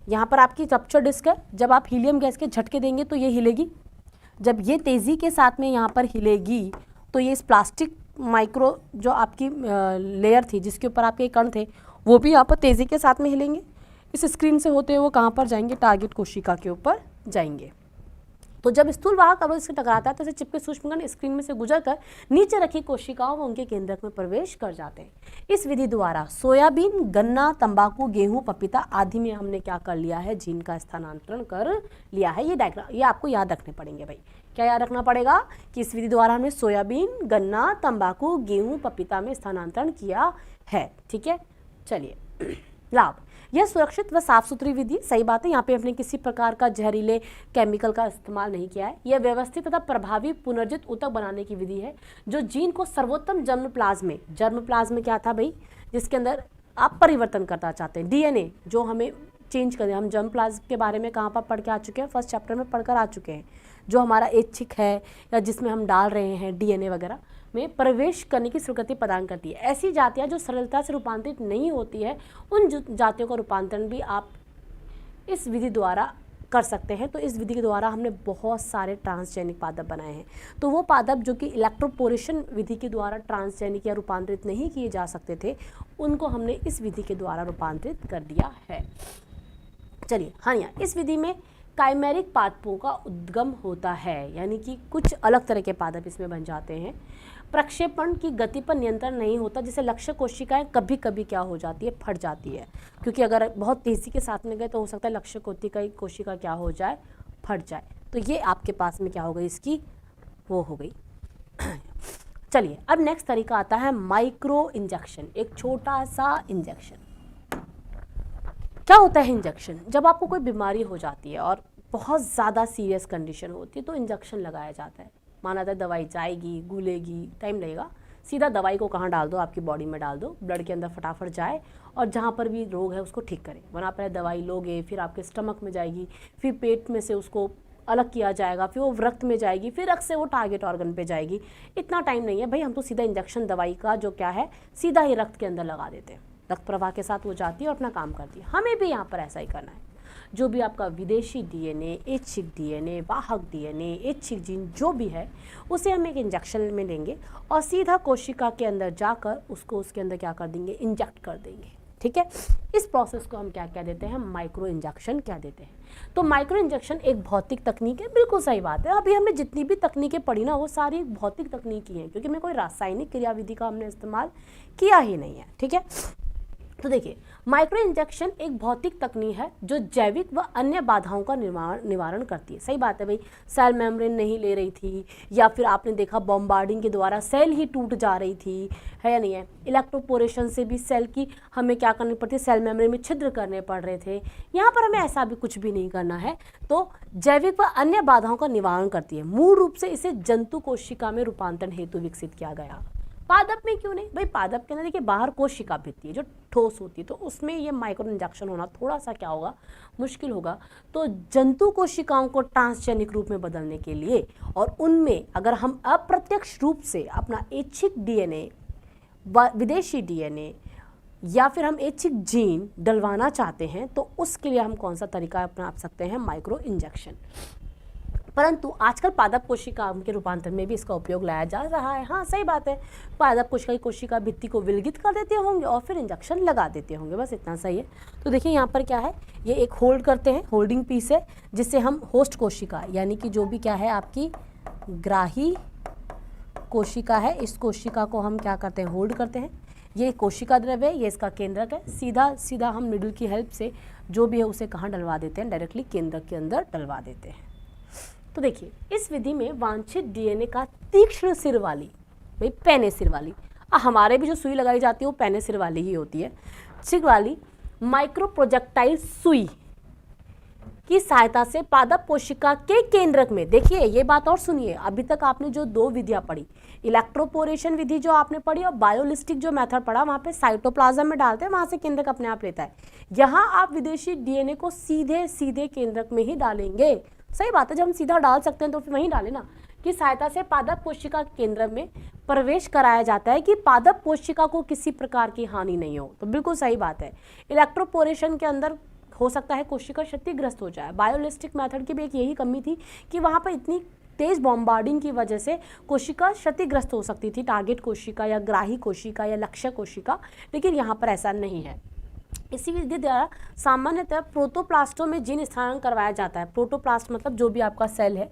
यहाँ पर आपकी रप्चर डिस्क है, जब आप हीलियम गैस के झटके देंगे तो ये हिलेगी। जब ये तेजी के साथ में यहाँ पर हिलेगी तो ये इस प्लास्टिक माइक्रो जो आपकी लेयर थी जिसके ऊपर आपके कण थे वो भी यहाँ पर तेजी के साथ में हिलेंगे। इस स्क्रीन से होते हुए वो कहाँ पर जाएंगे, टारगेट कोशिका के ऊपर जाएंगे। तो जब स्थूल वाहक अवरोध से टकराता है तो इसे चिपके सूक्ष्मकण स्क्रीन में से गुजरकर नीचे रखी कोशिकाओं व उनके केंद्रक में प्रवेश कर जाते हैं। इस विधि द्वारा सोयाबीन, गन्ना, तंबाकू, गेहूं, पपीता आदि में हमने क्या कर लिया है, जीन का स्थानांतरण कर लिया है। ये डायग्राम ये आपको याद रखने पड़ेंगे भाई। क्या याद रखना पड़ेगा कि इस विधि द्वारा हमने सोयाबीन, गन्ना, तंबाकू, गेहूं, पपीता में स्थानांतरण किया है, ठीक है। चलिए लाभ, यह सुरक्षित व साफ सुथरी विधि, सही बात है, यहाँ पे हमने किसी प्रकार का जहरीले केमिकल का इस्तेमाल नहीं किया है। यह व्यवस्थित तथा प्रभावी पुनर्जित ऊतक बनाने की विधि है जो जीन को सर्वोत्तम जर्मप्लाज्म क्या था भाई, जिसके अंदर आप परिवर्तन करना चाहते हैं, डीएनए जो हमें चेंज कर दे। हम जर्मप्लाज्म के बारे में कहाँ पर पढ़ के आ चुके हैं, फर्स्ट चैप्टर में पढ़कर आ चुके हैं। जो हमारा ऐच्छिक है या जिसमें हम डाल रहे हैं डीएनए वगैरह में प्रवेश करने की स्वीकृति प्रदान करती है। ऐसी जातियाँ जो सरलता से रूपांतरित नहीं होती है उन जातियों का रूपांतरण भी आप इस विधि द्वारा कर सकते हैं। तो इस विधि के द्वारा हमने बहुत सारे ट्रांसजेनिक पादप बनाए हैं। तो वो पादप जो कि इलेक्ट्रोपोरेशन विधि के द्वारा ट्रांसजेनिक या रूपांतरित नहीं किए जा सकते थे उनको हमने इस विधि के द्वारा रूपांतरित कर दिया है। चलिए हाँ, यहाँ इस विधि में काइमेरिक पादपों का उद्गम होता है, यानी कि कुछ अलग तरह के पादप इसमें बन जाते हैं। प्रक्षेपण की गति पर नियंत्रण नहीं होता, जिससे लक्ष्य कोशिकाएं कभी कभी क्या हो जाती है, फट जाती है, क्योंकि अगर बहुत तेजी के साथ में गए तो हो सकता है लक्ष्य कोशिका क्या हो जाए, फट जाए। तो ये आपके पास में क्या हो गई, इसकी वो हो गई। चलिए अब नेक्स्ट तरीका आता है माइक्रो इंजेक्शन, एक छोटा सा इंजेक्शन। क्या होता है इंजेक्शन? जब आपको कोई बीमारी हो जाती है और बहुत ज़्यादा सीरियस कंडीशन होती है तो इंजेक्शन लगाया जाता है। माना जाता है दवाई जाएगी, घुलेगी, टाइम लगेगा, सीधा दवाई को कहाँ डाल दो, आपकी बॉडी में डाल दो, ब्लड के अंदर फटाफट जाए और जहाँ पर भी रोग है उसको ठीक करे। वरना पहले दवाई लोगे, फिर आपके स्टमक में जाएगी, फिर पेट में से उसको अलग किया जाएगा, फिर वो रक्त में जाएगी, फिर रक्त से वो टारगेट ऑर्गन पे जाएगी। इतना टाइम नहीं है भाई, हम तो सीधा इंजेक्शन दवाई का जो क्या है सीधा ही रक्त के अंदर लगा देते हैं, रक्त प्रवाह के साथ वो जाती है और अपना काम करती है। हमें भी यहाँ पर ऐसा ही करना है। जो भी आपका विदेशी डीएनए, ऐच्छिक डीएनए, वाहक डीएनए, ऐच्छिक जीन जो भी है उसे हम एक इंजेक्शन में लेंगे और सीधा कोशिका के अंदर जाकर उसको उसके अंदर क्या कर देंगे, इंजेक्ट कर देंगे। ठीक है, इस प्रोसेस को हम क्या कह देते हैं, माइक्रो इंजेक्शन कह देते हैं। तो माइक्रो इंजेक्शन एक भौतिक तकनीक है, बिल्कुल सही बात है। अभी हमने जितनी भी तकनीकें पढ़ी ना वो सारी भौतिक तकनीकी हैं, क्योंकि मैं कोई रासायनिक क्रियाविधि का हमने इस्तेमाल किया ही नहीं है। ठीक है, तो देखिए माइक्रो इंजेक्शन एक भौतिक तकनीक है जो जैविक व अन्य बाधाओं का निवारण करती है। सही बात है भाई, सेल मेम्ब्रेन नहीं ले रही थी, या फिर आपने देखा बॉम्बार्डिंग के द्वारा सेल ही टूट जा रही थी, है या नहीं है। इलेक्ट्रोपोरेशन से भी सेल की हमें क्या करनी पड़ती है, सेल मेम्ब्रेन में छिद्र करने पड़ रहे थे। यहाँ पर हमें ऐसा भी कुछ भी नहीं करना है। तो जैविक व अन्य बाधाओं का निवारण करती है। मूल रूप से इसे जंतु कोशिका में रूपांतरण हेतु विकसित किया गया। पादप में क्यों नहीं भाई, पादप के अंदर देखिए बाहर कोशिका भित्ति है जो ठोस होती है, तो उसमें ये माइक्रो इंजेक्शन होना थोड़ा सा क्या होगा, मुश्किल होगा। तो जंतु कोशिकाओं को ट्रांसजेनिक रूप में बदलने के लिए और उनमें अगर हम अप्रत्यक्ष रूप से अपना ऐच्छिक डीएनए, विदेशी डीएनए या फिर हम ऐच्छिक जीन डलवाना चाहते हैं तो उसके लिए हम कौन सा तरीका अपना सकते हैं, माइक्रो इंजेक्शन। परंतु आजकल पादप कोशिका के रूपांतरण में भी इसका उपयोग लाया जा रहा है। हाँ सही बात है, पादप कोशिका की कोशिका भित्ति को विलगित कर देते होंगे और फिर इंजेक्शन लगा देते होंगे, बस इतना सही है। तो देखिए यहाँ पर क्या है, ये एक होल्ड करते हैं, होल्डिंग पीस है जिससे हम होस्ट कोशिका यानी कि जो भी क्या है आपकी ग्राही कोशिका है, इस कोशिका को हम क्या करते हैं, होल्ड करते हैं। ये कोशिका द्रव्य है, ये इसका केंद्रक है। सीधा सीधा हम निडल की हेल्प से जो भी है उसे कहाँ डलवा देते हैं, डायरेक्टली केंद्रक के अंदर डलवा देते हैं। तो देखिए इस विधि में वांछित डीएनए का तीक्ष्ण सिर वाली, भाई पैने सिर वाली, हमारे भी जो सुई लगाई जाती है वो पैने सिर वाली ही होती है, सिर वाली माइक्रो प्रोजेक्टाइल सुई की सहायता से पादप कोशिका के केंद्रक में, देखिए ये बात और सुनिए, अभी तक आपने जो दो विधियां पढ़ी, इलेक्ट्रोपोरेशन विधि जो आपने पढ़ी और बायोलिस्टिक जो मेथड पढ़ा, वहां पे साइटोप्लाज्म में डालते हैं, वहां से केंद्रक अपने आप लेता है। यहाँ आप विदेशी डीएनए को सीधे सीधे केंद्रक में ही डालेंगे। सही बात है, जब हम सीधा डाल सकते हैं तो फिर वहीं डालें ना, की सहायता से पादप कोशिका केंद्र में प्रवेश कराया जाता है कि पादप कोशिका को किसी प्रकार की हानि नहीं हो। तो बिल्कुल सही बात है, इलेक्ट्रोपोरेशन के अंदर हो सकता है कोशिका क्षतिग्रस्त हो जाए। बायोलिस्टिक मेथड की भी एक यही कमी थी कि वहाँ पर इतनी तेज बॉम्बार्डिंग की वजह से कोशिका क्षतिग्रस्त हो सकती थी, टारगेट कोशिका या ग्राही कोशिका या लक्ष्य कोशिका, लेकिन यहाँ पर ऐसा नहीं है। इसी विधि द्वारा सामान्यतः प्रोटोप्लास्टों में जीन स्थानांतरण करवाया जाता है। प्रोटोप्लास्ट मतलब जो भी आपका सेल है,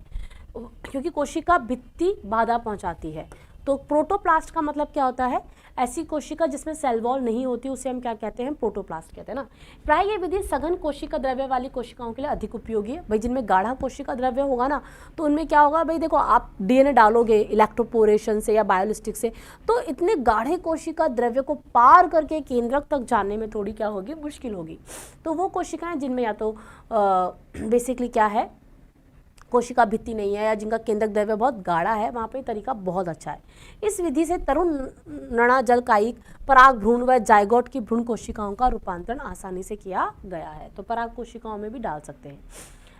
क्योंकि कोशिका भित्ति बाधा पहुंचाती है। तो प्रोटोप्लास्ट का मतलब क्या होता है, ऐसी कोशिका जिसमें सेल वॉल नहीं होती उसे हम क्या कहते हैं, प्रोटोप्लास्ट कहते हैं ना। प्राय ये विधि सघन कोशिका द्रव्य वाली कोशिकाओं के लिए अधिक उपयोगी है। भाई जिनमें गाढ़ा कोशिका द्रव्य होगा ना तो उनमें क्या होगा, भाई देखो आप डीएनए डालोगे इलेक्ट्रोपोरेशन से या बायोलिस्टिक से, तो इतने गाढ़े कोशिका द्रव्य को पार करके केंद्रक तक जाने में थोड़ी क्या होगी, मुश्किल होगी। तो वो कोशिकाएं जिनमें या तो बेसिकली क्या है, कोशिका भित्ति नहीं है या जिनका केंद्रक द्रव्य बहुत गाढ़ा है, वहाँ पे तरीका बहुत अच्छा है। इस विधि से तरुण नड़ा जलकायिक पराग भ्रूण व जायगोट की भ्रूण कोशिकाओं का रूपांतरण आसानी से किया गया है। तो पराग कोशिकाओं में भी डाल सकते हैं।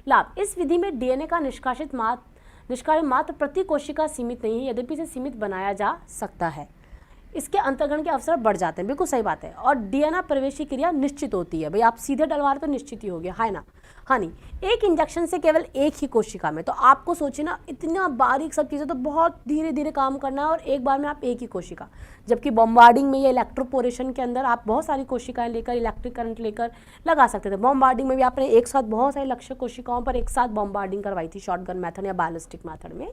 लाभ, इस विधि में डीएनए का निष्कासित मात्र प्रति कोशिका सीमित नहीं है, यद्यपि इसे सीमित बनाया जा सकता है। इसके अंतर्गण के अवसर बढ़ जाते हैं, बिल्कुल सही बात है। और डीएनए प्रवेश की क्रिया निश्चित होती है। भाई आप सीधे डलवा रहे तो निश्चित ही हो गया, है ना। हाँ नहीं, एक इंजेक्शन से केवल एक ही कोशिका में, तो आपको सोचिए ना इतना बारीक सब चीज़ें, तो बहुत धीरे धीरे काम करना है और एक बार में आप एक ही कोशिका, जबकि बॉम्बार्डिंग में या इलेक्ट्रोपोरेशन के अंदर आप बहुत सारी कोशिकाएं लेकर इलेक्ट्रिक करंट लेकर लगा सकते थे। बॉम्बार्डिंग में भी आपने एक साथ बहुत सारे लक्ष्य कोशिकाओं पर एक साथ बॉम्बार्डिंग करवाई थी, शॉटगन मेथड या बायोलिस्टिक मेथड में।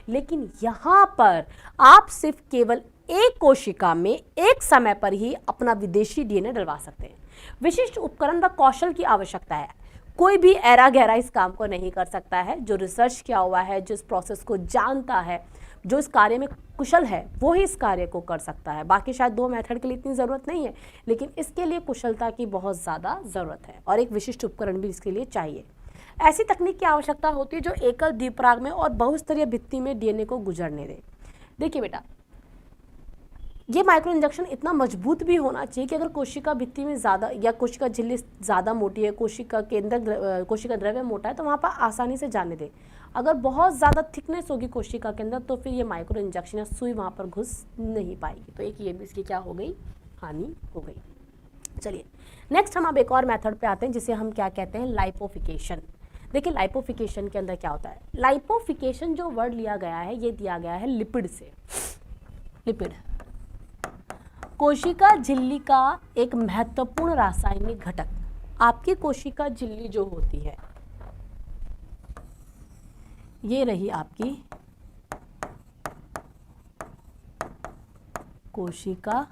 लेकिन यहाँ पर आप सिर्फ केवल एक कोशिका में एक समय पर ही अपना विदेशी डीएनए डलवा सकते हैं। विशिष्ट उपकरण व कौशल की आवश्यकता है। कोई भी ऐरा गहरा इस काम को नहीं कर सकता है। जो रिसर्च किया हुआ है, जिस प्रोसेस को जानता है, जो इस कार्य में कुशल है वो ही इस कार्य को कर सकता है। बाकी शायद 2 मेथड के लिए इतनी ज़रूरत नहीं है, लेकिन इसके लिए कुशलता की बहुत ज़्यादा ज़रूरत है और एक विशिष्ट उपकरण भी इसके लिए चाहिए। ऐसी तकनीक की आवश्यकता होती है जो एकल द्विपराग में और बहुस्तरीय भित्ति में डीएनए को गुजरने दे। देखिए बेटा, ये माइक्रो इंजेक्शन इतना मजबूत भी होना चाहिए कि अगर कोशिका भित्ति में ज़्यादा या कोशिका झिल्ली ज़्यादा मोटी है, कोशिका के अंदर कोशिका द्रव्य मोटा है, तो वहाँ पर आसानी से जाने दे। अगर बहुत ज़्यादा थिकनेस होगी कोशिका के अंदर तो फिर ये माइक्रो इंजेक्शन या सुई वहाँ पर घुस नहीं पाएगी। तो एक ये भी इसकी क्या हो गई, हानि हो गई। चलिए नेक्स्ट हम अब एक और मेथड पे आते हैं जिसे हम क्या कहते हैं, लाइपोफिकेशन। देखिए लाइपोफिकेशन के अंदर क्या होता है। लाइपोफिकेशन जो वर्ड लिया गया है ये दिया गया है लिपिड से। लिपिड कोशिका झिल्ली का एक महत्वपूर्ण रासायनिक घटक। आपकी कोशिका झिल्ली जो होती है ये रही आपकी कोशिका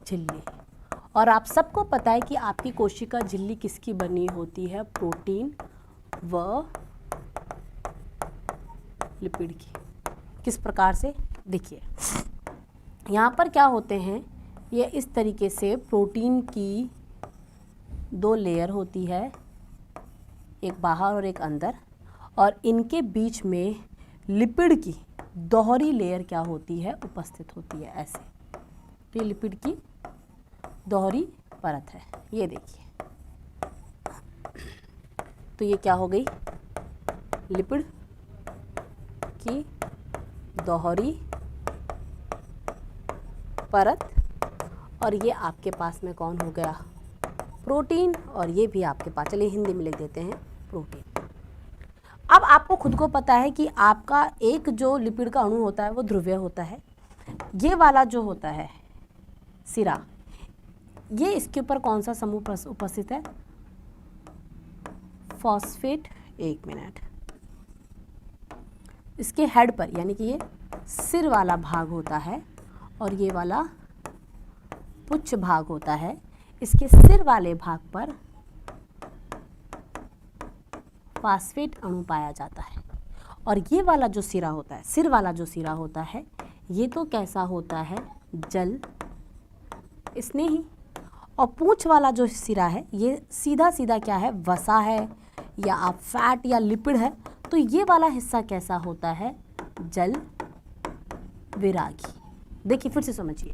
झिल्ली, और आप सबको पता है कि आपकी कोशिका झिल्ली किसकी बनी होती है, प्रोटीन व लिपिड की। किस प्रकार से, देखिए यहाँ पर क्या होते हैं, ये इस तरीके से प्रोटीन की 2 लेयर होती है, एक बाहर और एक अंदर, और इनके बीच में लिपिड की दोहरी लेयर क्या होती है, उपस्थित होती है ऐसे। तो ये लिपिड की दोहरी परत है, ये देखिए। तो ये क्या हो गई, लिपिड की दोहरी परत, और ये आपके पास में कौन हो गया, प्रोटीन, और ये भी आपके पास, चलिए हिंदी में लिख देते हैं प्रोटीन। अब आपको खुद को पता है कि आपका एक जो लिपिड का अणु होता है वो ध्रुवीय होता है। ये वाला जो होता है सिरा, ये इसके ऊपर कौन सा समूह उपस्थित है, फॉस्फेट। एक मिनट, इसके हेड पर, यानी कि ये सिर वाला भाग होता है और ये वाला पुच्छ भाग होता है। इसके सिर वाले भाग पर फास्फेट अणु पाया जाता है, और ये वाला जो सिरा होता है, सिर वाला जो सिरा होता है, ये तो कैसा होता है, जल स्नेही। और पूंछ वाला जो सिरा है ये सीधा सीधा क्या है, वसा है या आप फैट या लिपिड है। तो ये वाला हिस्सा कैसा होता है, जल विरागी। देखिए फिर से समझिए,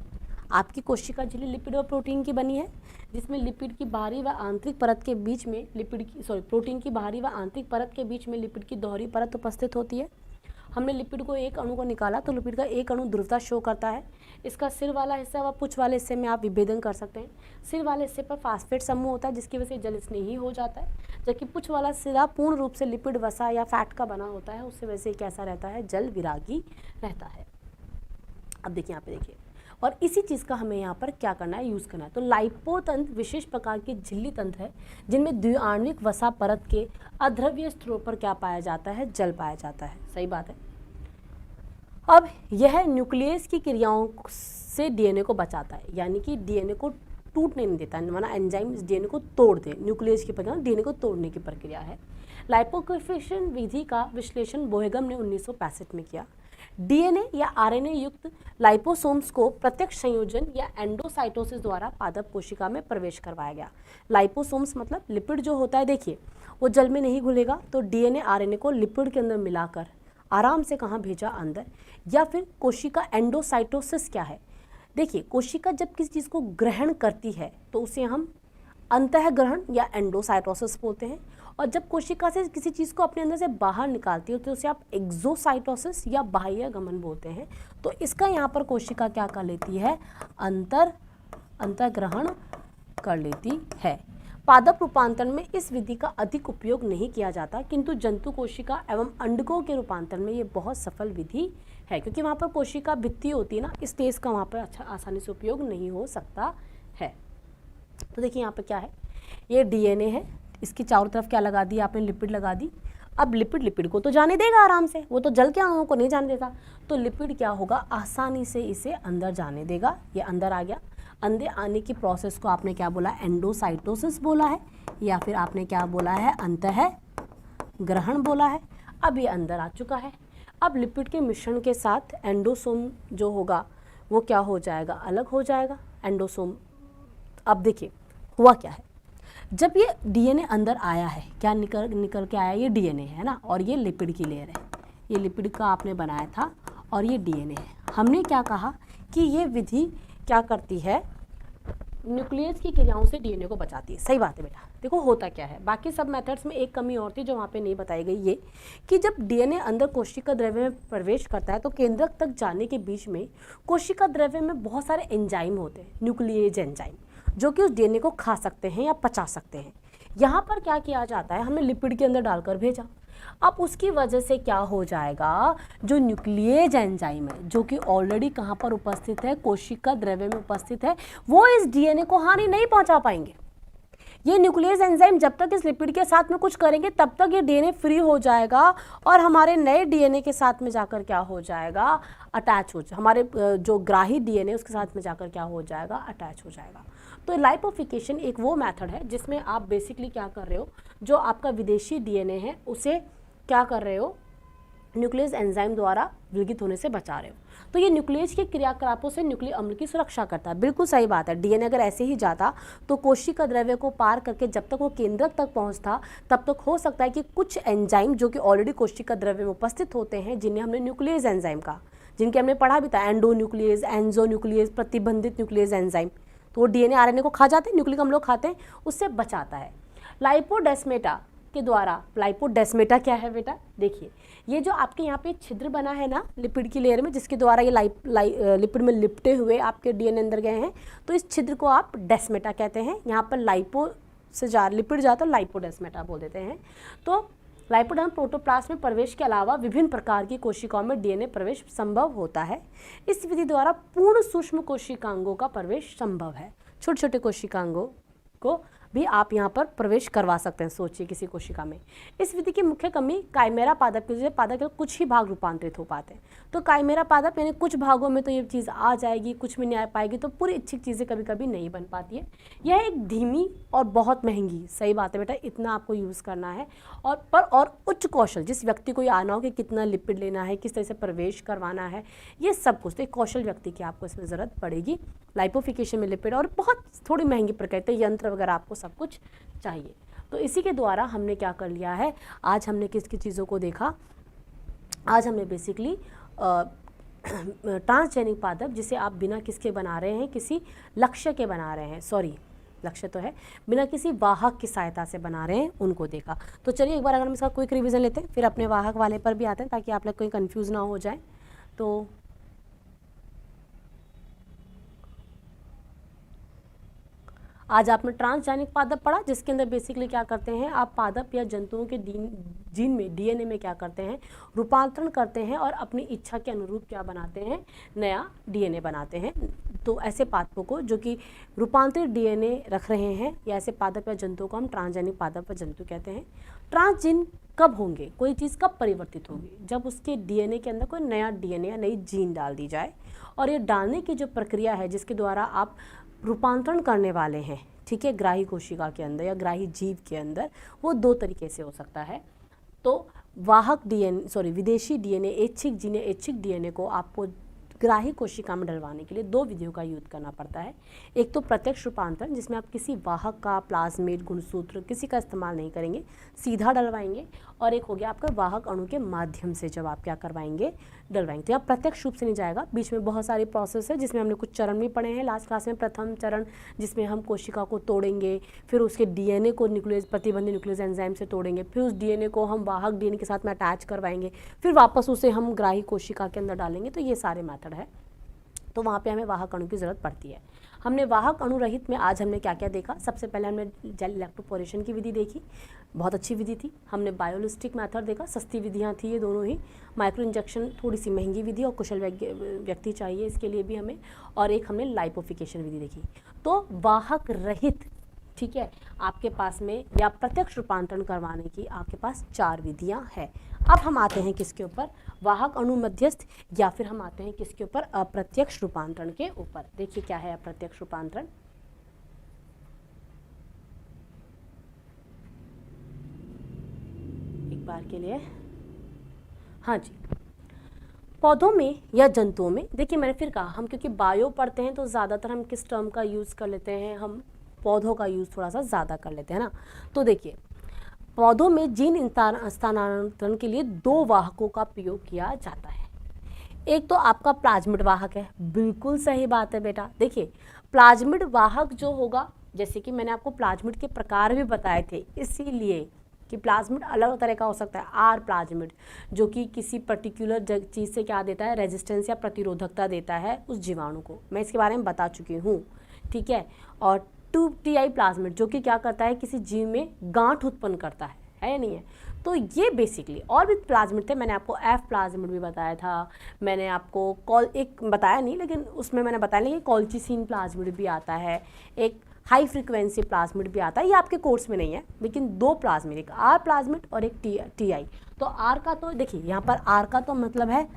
आपकी कोशिका झिल्ली लिपिड और प्रोटीन की बनी है, जिसमें लिपिड की बाहरी व आंतरिक परत के बीच में प्रोटीन की बाहरी व आंतरिक परत के बीच में लिपिड की दोहरी परत उपस्थित होती है। हमने लिपिड को एक अणु को निकाला तो लिपिड का एक अणु ध्रुवता शो करता है। इसका सिर वाला हिस्सा व पुच्छ वाले हिस्से में आप विभेदन कर सकते हैं। सिर वाले हिस्से पर फास्फेट समूह होता है जिसकी वजह से जल स्नेही हो जाता है, जबकि पुच्छ वाला सिरा पूर्ण रूप से लिपिड, वसा या फैट का बना होता है, उससे वजह से कैसा रहता है, जल विरागी रहता है। अब देखिए यहाँ पे देखिए, और इसी चीज़ का हमें यहाँ पर क्या करना है, यूज़ करना है। तो लाइपोतंत्र विशेष प्रकार के झिल्ली तंत्र है जिनमें द्विआण्विक वसा परत के अद्रव्य स्तरों पर क्या पाया जाता है, जल पाया जाता है। सही बात है। अब यह न्यूक्लियस की क्रियाओं से डीएनए को बचाता है, यानी कि डीएनए को टूटने नहीं देता, माना एंजाइम डीएनए को तोड़ दे। न्यूक्लियस की प्रक्रिया डीएनए को तोड़ने की प्रक्रिया है। लाइपोफिकेशन विधि का विश्लेषण बोहेगम ने 1965 में किया। डीएनए या आरएनए युक्त लाइपोसोम्स को प्रत्यक्ष संयोजन या एंडोसाइटोसिस द्वारा पादप कोशिका में प्रवेश करवाया गया। लाइपोसोम्स मतलब लिपिड जो होता है, देखिए वो जल में नहीं घुलेगा, तो डीएनए आरएनए को लिपिड के अंदर मिलाकर आराम से कहाँ भेजा, अंदर। या फिर कोशिका एंडोसाइटोसिस क्या है, देखिए कोशिका जब किसी चीज़ को ग्रहण करती है तो उसे हम अंतःग्रहण या एंडोसाइटोसिस बोलते हैं, और जब कोशिका से किसी चीज़ को अपने अंदर से बाहर निकालती है तो उसे आप एक्सोसाइटोसिस या बाह्य गमन बोलते हैं। तो इसका यहाँ पर कोशिका क्या कर लेती है, अंतःग्रहण कर लेती है। पादप रूपांतरण में इस विधि का अधिक उपयोग नहीं किया जाता, किंतु जंतु कोशिका एवं अंडकों के रूपांतरण में ये बहुत सफल विधि है, क्योंकि वहाँ पर कोशिका भित्ति होती है ना, इस तेज का वहाँ पर अच्छा आसानी से उपयोग नहीं हो सकता है। तो देखिए यहाँ पर क्या है, ये डीएनए है, इसकी चारों तरफ क्या लगा दी आपने, लिपिड लगा दी। अब लिपिड को तो जाने देगा आराम से, वो तो जल के अणुओं को नहीं जाने देता, तो लिपिड क्या होगा, आसानी से इसे अंदर जाने देगा। ये अंदर आ गया। अंदर आने की प्रोसेस को आपने क्या बोला, एंडोसाइटोसिस बोला है, या फिर आपने क्या बोला है, अंतःग्रहण बोला है। अब ये अंदर आ चुका है। अब लिपिड के मिश्रण के साथ एंडोसोम जो होगा वो क्या हो जाएगा, अलग हो जाएगा एंडोसोम। अब देखिए हुआ क्या है, जब ये डीएनए अंदर आया है, क्या निकल के आया, ये डीएनए है ना, और ये लिपिड की लेयर है, ये लिपिड का आपने बनाया था और ये डीएनए है। हमने क्या कहा कि ये विधि क्या करती है, न्यूक्लियस की क्रियाओं से डीएनए को बचाती है। सही बात है बेटा। देखो होता क्या है, बाकी सब मेथड्स में एक कमी और थी जो वहाँ पे नहीं बताई गई, ये कि जब डीएनए अंदर कोशिका द्रव्य में प्रवेश करता है तो केंद्रक तक जाने के बीच में कोशिका द्रव्य में बहुत सारे एंजाइम होते हैं, न्यूक्लियेज एंजाइम, जो कि उस डीएनए को खा सकते हैं या पचा सकते हैं। यहाँ पर क्या किया जाता है, हमने लिपिड के अंदर डालकर भेजा। अब उसकी वजह से क्या हो जाएगा, जो न्यूक्लियेज एंजाइम है जो कि ऑलरेडी कहाँ पर उपस्थित है, कोशिका द्रव्य में उपस्थित है, वो इस डीएनए को हानि नहीं पहुंचा पाएंगे। ये न्यूक्लियस एंजाइम जब तक इस लिपिड के साथ में कुछ करेंगे तब तक ये डीएनए फ्री हो जाएगा और हमारे नए डीएनए के साथ में जाकर क्या हो जाएगा, अटैच हो जाएगा, हमारे जो ग्राही डीएनए उसके साथ में जाकर क्या हो जाएगा, अटैच हो जाएगा। तो लाइपोफिकेशन एक वो मेथड है जिसमें आप बेसिकली क्या कर रहे हो, जो आपका विदेशी डीएनए है उसे क्या कर रहे हो, न्यूक्लियस एंजाइम द्वारा विलगित होने से बचा रहे हो। तो ये न्यूक्लियस के क्रियाकलापों से न्यूक्लिक अम्ल की सुरक्षा करता है। बिल्कुल सही बात है, डीएनए अगर ऐसे ही जाता तो कोशिका द्रव्य को पार करके जब तक वो केंद्रक तक पहुंचता तब तक हो सकता है कि कुछ एंजाइम जो कि ऑलरेडी कोशिका द्रव्य में उपस्थित होते हैं, जिन्हें हमने न्यूक्लियस एंजाइम का, जिनके हमने पढ़ा भी था, एंडो न्यूक्लियस, एंजो न्यूक्लियस, प्रतिबंधित न्यूक्लियस एंजाइम, तो वो डीएनए आरएनए को खा जाते हैं, न्यूक्लिक अम्लों को खाते हैं, उससे बचाता है। लाइपोडेस्मेटा के द्वारा, लाइपोडेस्मेटा क्या है बेटा, देखिए ये जो आपके यहाँ पे छिद्र बना है ना लिपिड की लेयर में, जिसके द्वारा ये लिपिड में लिपटे हुए आपके डीएनए अंदर गए हैं, तो इस छिद्र को आप डेस्मेटा कहते हैं। यहाँ पर लाइपो से लिपिड जाता है, लाइपोडेस्मेटा बोल देते हैं। तो लाइपोडर्म प्रोटोप्लास्ट में प्रवेश के अलावा विभिन्न प्रकार की कोशिकाओं में डीएनए प्रवेश संभव होता है। इस विधि द्वारा पूर्ण सूक्ष्म कोशिकांगों का प्रवेश संभव है। छोटे छोटे कोशिकांगों को भी आप यहाँ पर प्रवेश करवा सकते हैं, सोचिए किसी कोशिका में। इस विधि की मुख्य कमी काइमेरा पादप की, पादप के कुछ ही भाग रूपांतरित हो पाते हैं। तो काइमेरा पादप यानी कुछ भागों में तो ये चीज़ आ जाएगी, कुछ में नहीं आ पाएगी, तो पूरी इच्छित चीज़ें कभी कभी नहीं बन पाती है। यह एक धीमी और बहुत महंगी, सही बात है बेटा, इतना आपको यूज़ करना है और उच्च कौशल, जिस व्यक्ति को ये आना हो कि कितना लिपिड लेना है, किस तरह से प्रवेश करवाना है, ये सब कुछ, तो एक कौशल व्यक्ति की आपको इसमें ज़रूरत पड़ेगी लाइपोफिकेशन में लिपिड, और बहुत थोड़ी महंगी प्रक्रिया, यंत्र वगैरह आपको सब कुछ चाहिए। तो इसी के द्वारा हमने क्या कर लिया है, आज हमने किस किस चीज़ों को देखा, आज हमने बेसिकली ट्रांसजेनिक पादप, जिसे आप बिना किसके बना रहे हैं, किसी लक्ष्य के बना रहे हैं, सॉरी लक्ष्य तो है, बिना किसी वाहक की सहायता से बना रहे हैं, उनको देखा। तो चलिए एक बार अगर हम इसका क्विक रिवीजन लेते हैं, फिर अपने वाहक वाले पर भी आते हैं ताकि आप लोग कोई कंफ्यूज ना हो जाए। तो आज आपने ट्रांसजेनिक पादप पढ़ा, जिसके अंदर बेसिकली क्या करते हैं, आप पादप या जंतुओं के जीन में, डीएनए में क्या करते हैं, रूपांतरण करते हैं और अपनी इच्छा के अनुरूप क्या बनाते हैं, नया डीएनए बनाते हैं। तो ऐसे पादपों को जो कि रूपांतरित डीएनए रख रहे हैं, या ऐसे पादप या जंतुओं को हम ट्रांसजेनिक पादप या जंतु कहते हैं। ट्रांसजीन कब होंगे, कोई चीज़ कब परिवर्तित होगी, जब उसके डीएनए के अंदर कोई नया डीएनए या नई जीन डाल दी जाए। और ये डालने की जो प्रक्रिया है, जिसके द्वारा आप रूपांतरण करने वाले हैं, ठीक है, ग्राही कोशिका के अंदर या ग्राही जीव के अंदर, वो दो तरीके से हो सकता है। तो वाहक डीएनए, सॉरी विदेशी डीएनए, ऐच्छिक जीन, ऐच्छिक डीएनए को आपको ग्राही कोशिका में डलवाने के लिए दो विधियों का यूज करना पड़ता है। एक तो प्रत्यक्ष रूपांतरण, जिसमें आप किसी वाहक का, प्लाज्मिड, गुणसूत्र, किसी का इस्तेमाल नहीं करेंगे, सीधा डलवाएंगे। और एक हो गया आपका वाहक अणु के माध्यम से जब आप क्या करवाएंगे, डलवाएंगे। तो यहाँ प्रत्यक्ष रूप से नहीं जाएगा, बीच में बहुत सारी प्रोसेस है, जिसमें हमने कुछ चरण भी पढ़े हैं लास्ट क्लास में। प्रथम चरण जिसमें हम कोशिका को तोड़ेंगे, फिर उसके डीएनए को न्यूक्लियस, प्रतिबंधित न्यूक्लियस एंजाइम से तोड़ेंगे, फिर उस डीएनए को हम वाहक डीएनए के साथ में अटैच करवाएंगे, फिर वापस उसे हम ग्राही कोशिका के अंदर डालेंगे। तो ये सारे मेथड है, तो वहाँ पे हमें वाहक अणु की ज़रूरत पड़ती है। हमने वाहक अणु रहित में आज हमने क्या क्या देखा, सबसे पहले हमने जेल इलेक्ट्रोपोरेशन की विधि देखी, बहुत अच्छी विधि थी। हमने बायोलिस्टिक मेथड देखा, सस्ती विधियाँ थी ये दोनों ही। माइक्रो इंजेक्शन थोड़ी सी महंगी विधि और कुशल व्यक्ति चाहिए इसके लिए भी हमें। और एक हमने लाइपोफिकेशन विधि देखी। तो वाहक रहित, ठीक है, आपके पास में या प्रत्यक्ष रूपांतरण करवाने की आपके पास 4 विधियां हैं। अब हम आते हैं किसके ऊपर, वाहक अणु मध्यस्थ, या फिर हम आते हैं किसके ऊपर, अप्रत्यक्ष रूपांतरण के ऊपर। देखिए क्या है अप्रत्यक्ष रूपांतरण। एक बार के लिए, हाँ जी, पौधों में या जंतुओं में, देखिए मैंने फिर कहा हम क्योंकि बायो पढ़ते हैं तो ज़्यादातर हम किस टर्म का यूज़ कर लेते हैं, हम पौधों का यूज़ थोड़ा सा ज़्यादा कर लेते हैं ना। तो देखिए पौधों में जीन स्थानांतरण के लिए 2 वाहकों का प्रयोग किया जाता है। एक तो आपका प्लाज्मिड वाहक है, बिल्कुल सही बात है बेटा। देखिए प्लाज्मिड वाहक जो होगा, जैसे कि मैंने आपको प्लाज्मिड के प्रकार भी बताए थे, इसीलिए कि प्लाज्मिड अलग तरह का हो सकता है। आर प्लाज्मिड जो कि किसी पर्टिकुलर चीज़ से क्या देता है, रेजिस्टेंस या प्रतिरोधकता देता है उस जीवाणु को, मैं इसके बारे में बता चुकी हूँ, ठीक है। और 2ti प्लाज्मिड जो कि क्या करता है, किसी जीव में गांठ उत्पन्न करता है या नहीं है। तो ये बेसिकली और भी प्लाज्मिड थे, मैंने आपको एफ प्लाज्मिड भी बताया था, मैंने आपको एक बताया नहीं लेकिन उसमें मैंने बताया नहीं कि कॉल्चिसिन प्लाज्मिड भी आता है, एक हाई फ्रीक्वेंसी प्लाज्मिड भी आता है। ये आपके कोर्स में नहीं है लेकिन 2 प्लाज्मिड, एक आर प्लाज्मिड और एक टी। तो आर का तो देखिए यहाँ पर आर का तो मतलब है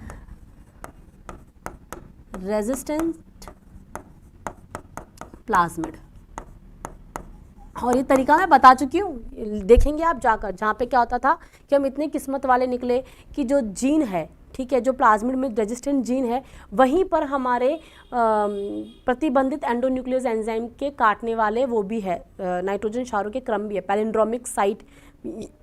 रेजिस्टेंट प्लाज्मिड, और ये तरीका मैं बता चुकी हूँ, देखेंगे आप जाकर, जहाँ पे क्या होता था कि हम इतने किस्मत वाले निकले कि जो जीन है, ठीक है, जो प्लाज्मिड में रेजिस्टेंट जीन है वहीं पर हमारे प्रतिबंधित एंडोन्यूक्लियस एंजाइम के काटने वाले वो भी है, नाइट्रोजन क्षारों के क्रम भी है, पैलिंड्रोमिक साइट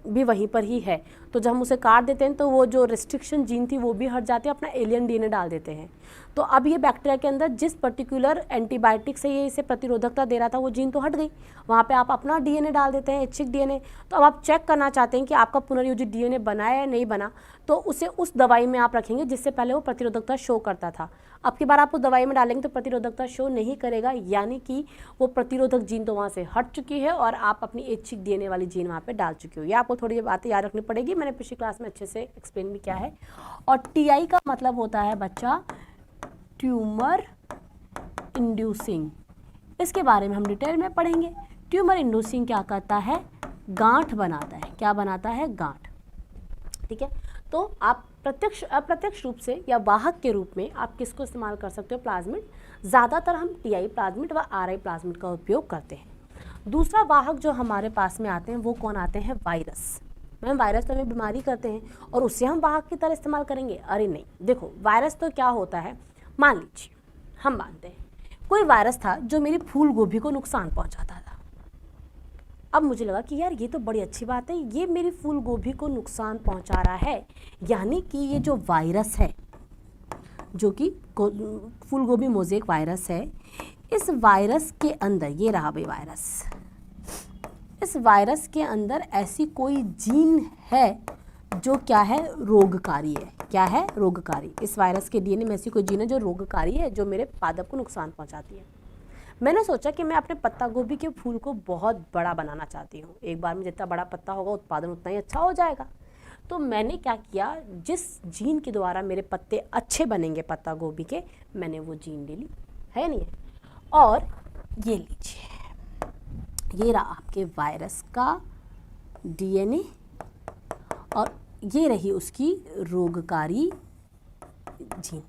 भी वहीं पर ही है। तो जब हम उसे काट देते हैं तो वो जो रिस्ट्रिक्शन जीन थी वो भी हट जाती है, अपना एलियन डीएनए डाल देते हैं। तो अब ये बैक्टीरिया के अंदर जिस पर्टिकुलर एंटीबायोटिक से ये इसे प्रतिरोधकता दे रहा था वो जीन तो हट गई, वहाँ पे आप अपना डीएनए डाल देते हैं, ऐच्छिक डीएनए। तो अब आप चेक करना चाहते हैं कि आपका पुनर्योजित डीएनए बना है या नहीं बना, तो उसे उस दवाई में आप रखेंगे जिससे पहले वो प्रतिरोधकता शो करता था। अब की बार आप उस दवाई में डालेंगे तो प्रतिरोधकता शो नहीं करेगा, यानी कि वो प्रतिरोधक जीन तो वहाँ से हट चुकी है और आप अपनी ऐच्छिक डीएनए वाली जीन वहाँ पे डाल चुकी हो। ये आपको थोड़ी बातें याद रखनी पड़ेगी, मैंने पिछली क्लास में अच्छे से एक्सप्लेन भी किया है। और टीआई का मतलब होता है बच्चा ट्यूमर इंड्यूसिंग, इसके बारे में हम डिटेल में पढ़ेंगे। ट्यूमर इंड्यूसिंग क्या करता है, गांठ बनाता है। क्या बनाता है, गांठ, ठीक है। तो आप प्रत्यक्ष अप्रत्यक्ष रूप से या वाहक के रूप में आप किसको इस्तेमाल कर सकते हो, प्लाज्मिड। ज़्यादातर हम टीआई प्लाज्मिड व आरआई प्लाज्मिड का उपयोग करते हैं। दूसरा वाहक जो हमारे पास में आते हैं वो कौन आते हैं, वायरस। मैम वायरस तो हमें बीमारी करते हैं और उससे हम वाहक की तरह इस्तेमाल करेंगे, अरे नहीं। देखो वायरस तो क्या होता है, मान लीजिए हम मानते हैं कोई वायरस था जो मेरी फूल गोभी को नुकसान पहुंचाता था। अब मुझे लगा कि यार ये तो बड़ी अच्छी बात है, ये मेरी फूल गोभी को नुकसान पहुंचा रहा है, यानी कि ये जो वायरस है जो कि फूल गोभी मोज़ेक वायरस है, इस वायरस के अंदर, ये रहा भाई वायरस, इस वायरस के अंदर ऐसी कोई जीन है जो क्या है, रोगकारी है। क्या है, रोगकारी। इस वायरस के डीएनए में ऐसी कोई जीन है जो रोगकारी है, जो मेरे पादप को नुकसान पहुंचाती है। मैंने सोचा कि मैं अपने पत्ता गोभी के फूल को बहुत बड़ा बनाना चाहती हूँ, एक बार में जितना बड़ा पत्ता होगा उत्पादन उतना ही अच्छा हो जाएगा। तो मैंने क्या किया, जिस जीन के द्वारा मेरे पत्ते अच्छे बनेंगे पत्ता गोभी के, मैंने वो जीन ले ली, है नहीं है। और ये लीजिए, ये रहा आपके वायरस का डीएनए और ये रही उसकी रोगकारी जीन।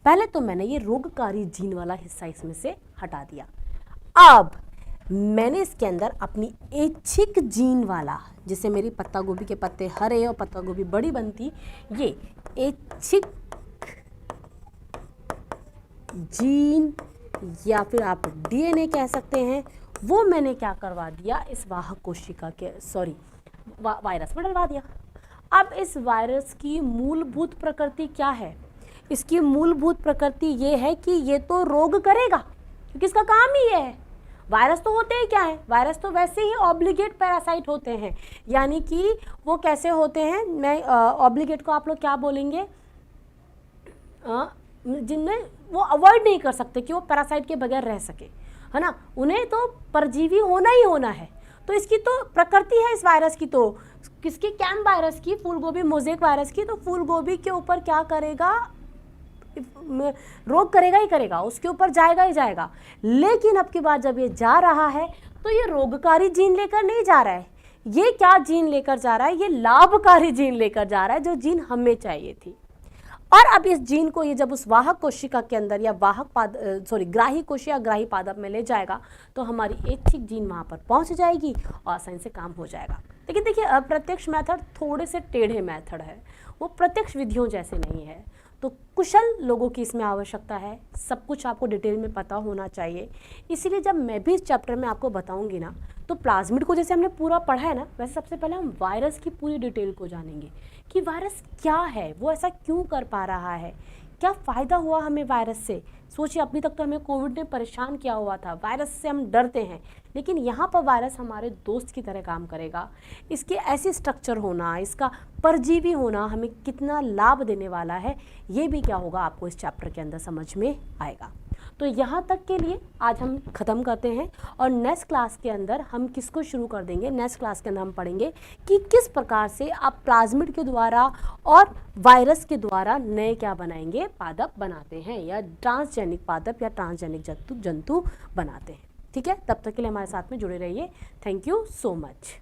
पहले तो मैंने ये रोगकारी जीन वाला हिस्सा इसमें से हटा दिया। अब मैंने इसके अंदर अपनी ऐच्छिक जीन वाला, जिससे मेरी पत्ता गोभी के पत्ते हरे और पत्ता गोभी बड़ी बनती, ये ऐच्छिक जीन या फिर आप डीएनए कह सकते हैं, वो मैंने क्या करवा दिया, इस वाहक कोशिका के वायरस में डलवा दिया। अब इस वायरस की मूलभूत प्रकृति क्या है, इसकी मूलभूत प्रकृति ये है कि ये तो रोग करेगा, क्योंकि इसका काम ही ये है। वायरस तो होते ही क्या है, वायरस तो वैसे ही ऑब्लिगेट पैरासाइट होते हैं, यानी कि वो कैसे होते हैं, मैं ऑब्लिगेट को आप लोग क्या बोलेंगे, जिनमें वो अवॉइड नहीं कर सकते कि वो पैरासाइट के बगैर रह सके, है ना, उन्हें तो परजीवी होना ही होना है। तो इसकी तो प्रकृति है इस वायरस की, तो किसकी, कैम वायरस की, फूल गोभी मोज़ेक वायरस की। तो फूल गोभी के ऊपर क्या करेगा, रोग करेगा ही करेगा, उसके ऊपर जाएगा ही जाएगा। लेकिन अब की बात जब ये जा रहा है तो ये रोगकारी जीन लेकर नहीं जा रहा है, ये क्या जीन लेकर जा रहा है, ये लाभकारी जीन लेकर जा रहा है, जो जीन हमें चाहिए थी। और अब इस जीन को ये जब उस वाहक कोशिका के अंदर या ग्राही कोशिका ग्राही पादप में ले जाएगा तो हमारी ऐच्छिक जीन वहाँ पर पहुँच जाएगी और आसानी से काम हो जाएगा। लेकिन देखिए अप्रत्यक्ष मेथड थोड़े से टेढ़े मेथड है, वो प्रत्यक्ष विधियों जैसे नहीं है। तो कुशल लोगों की इसमें आवश्यकता है, सब कुछ आपको डिटेल में पता होना चाहिए। इसीलिए जब मैं भी इस चैप्टर में आपको बताऊंगी ना, तो प्लाज्मिड को जैसे हमने पूरा पढ़ा है ना, वैसे सबसे पहले हम वायरस की पूरी डिटेल को जानेंगे कि वायरस क्या है, वो ऐसा क्यों कर पा रहा है, क्या फ़ायदा हुआ हमें वायरस से। सोचिए अभी तक तो हमें कोविड ने परेशान किया हुआ था, वायरस से हम डरते हैं, लेकिन यहाँ पर वायरस हमारे दोस्त की तरह काम करेगा। इसके ऐसी स्ट्रक्चर होना, इसका परजीवी होना हमें कितना लाभ देने वाला है, ये भी क्या होगा आपको इस चैप्टर के अंदर समझ में आएगा। तो यहाँ तक के लिए आज हम ख़त्म करते हैं और नेक्स्ट क्लास के अंदर हम किसको शुरू कर देंगे। नेक्स्ट क्लास के अंदर हम पढ़ेंगे कि किस प्रकार से आप प्लाज्मिड के द्वारा और वायरस के द्वारा नए क्या बनाएंगे, पादप बनाते हैं, या ट्रांसजेनिक पादप या ट्रांसजेनिक जंतु बनाते हैं। ठीक है, तब तक के लिए हमारे साथ में जुड़े रहिए। Thank you so much.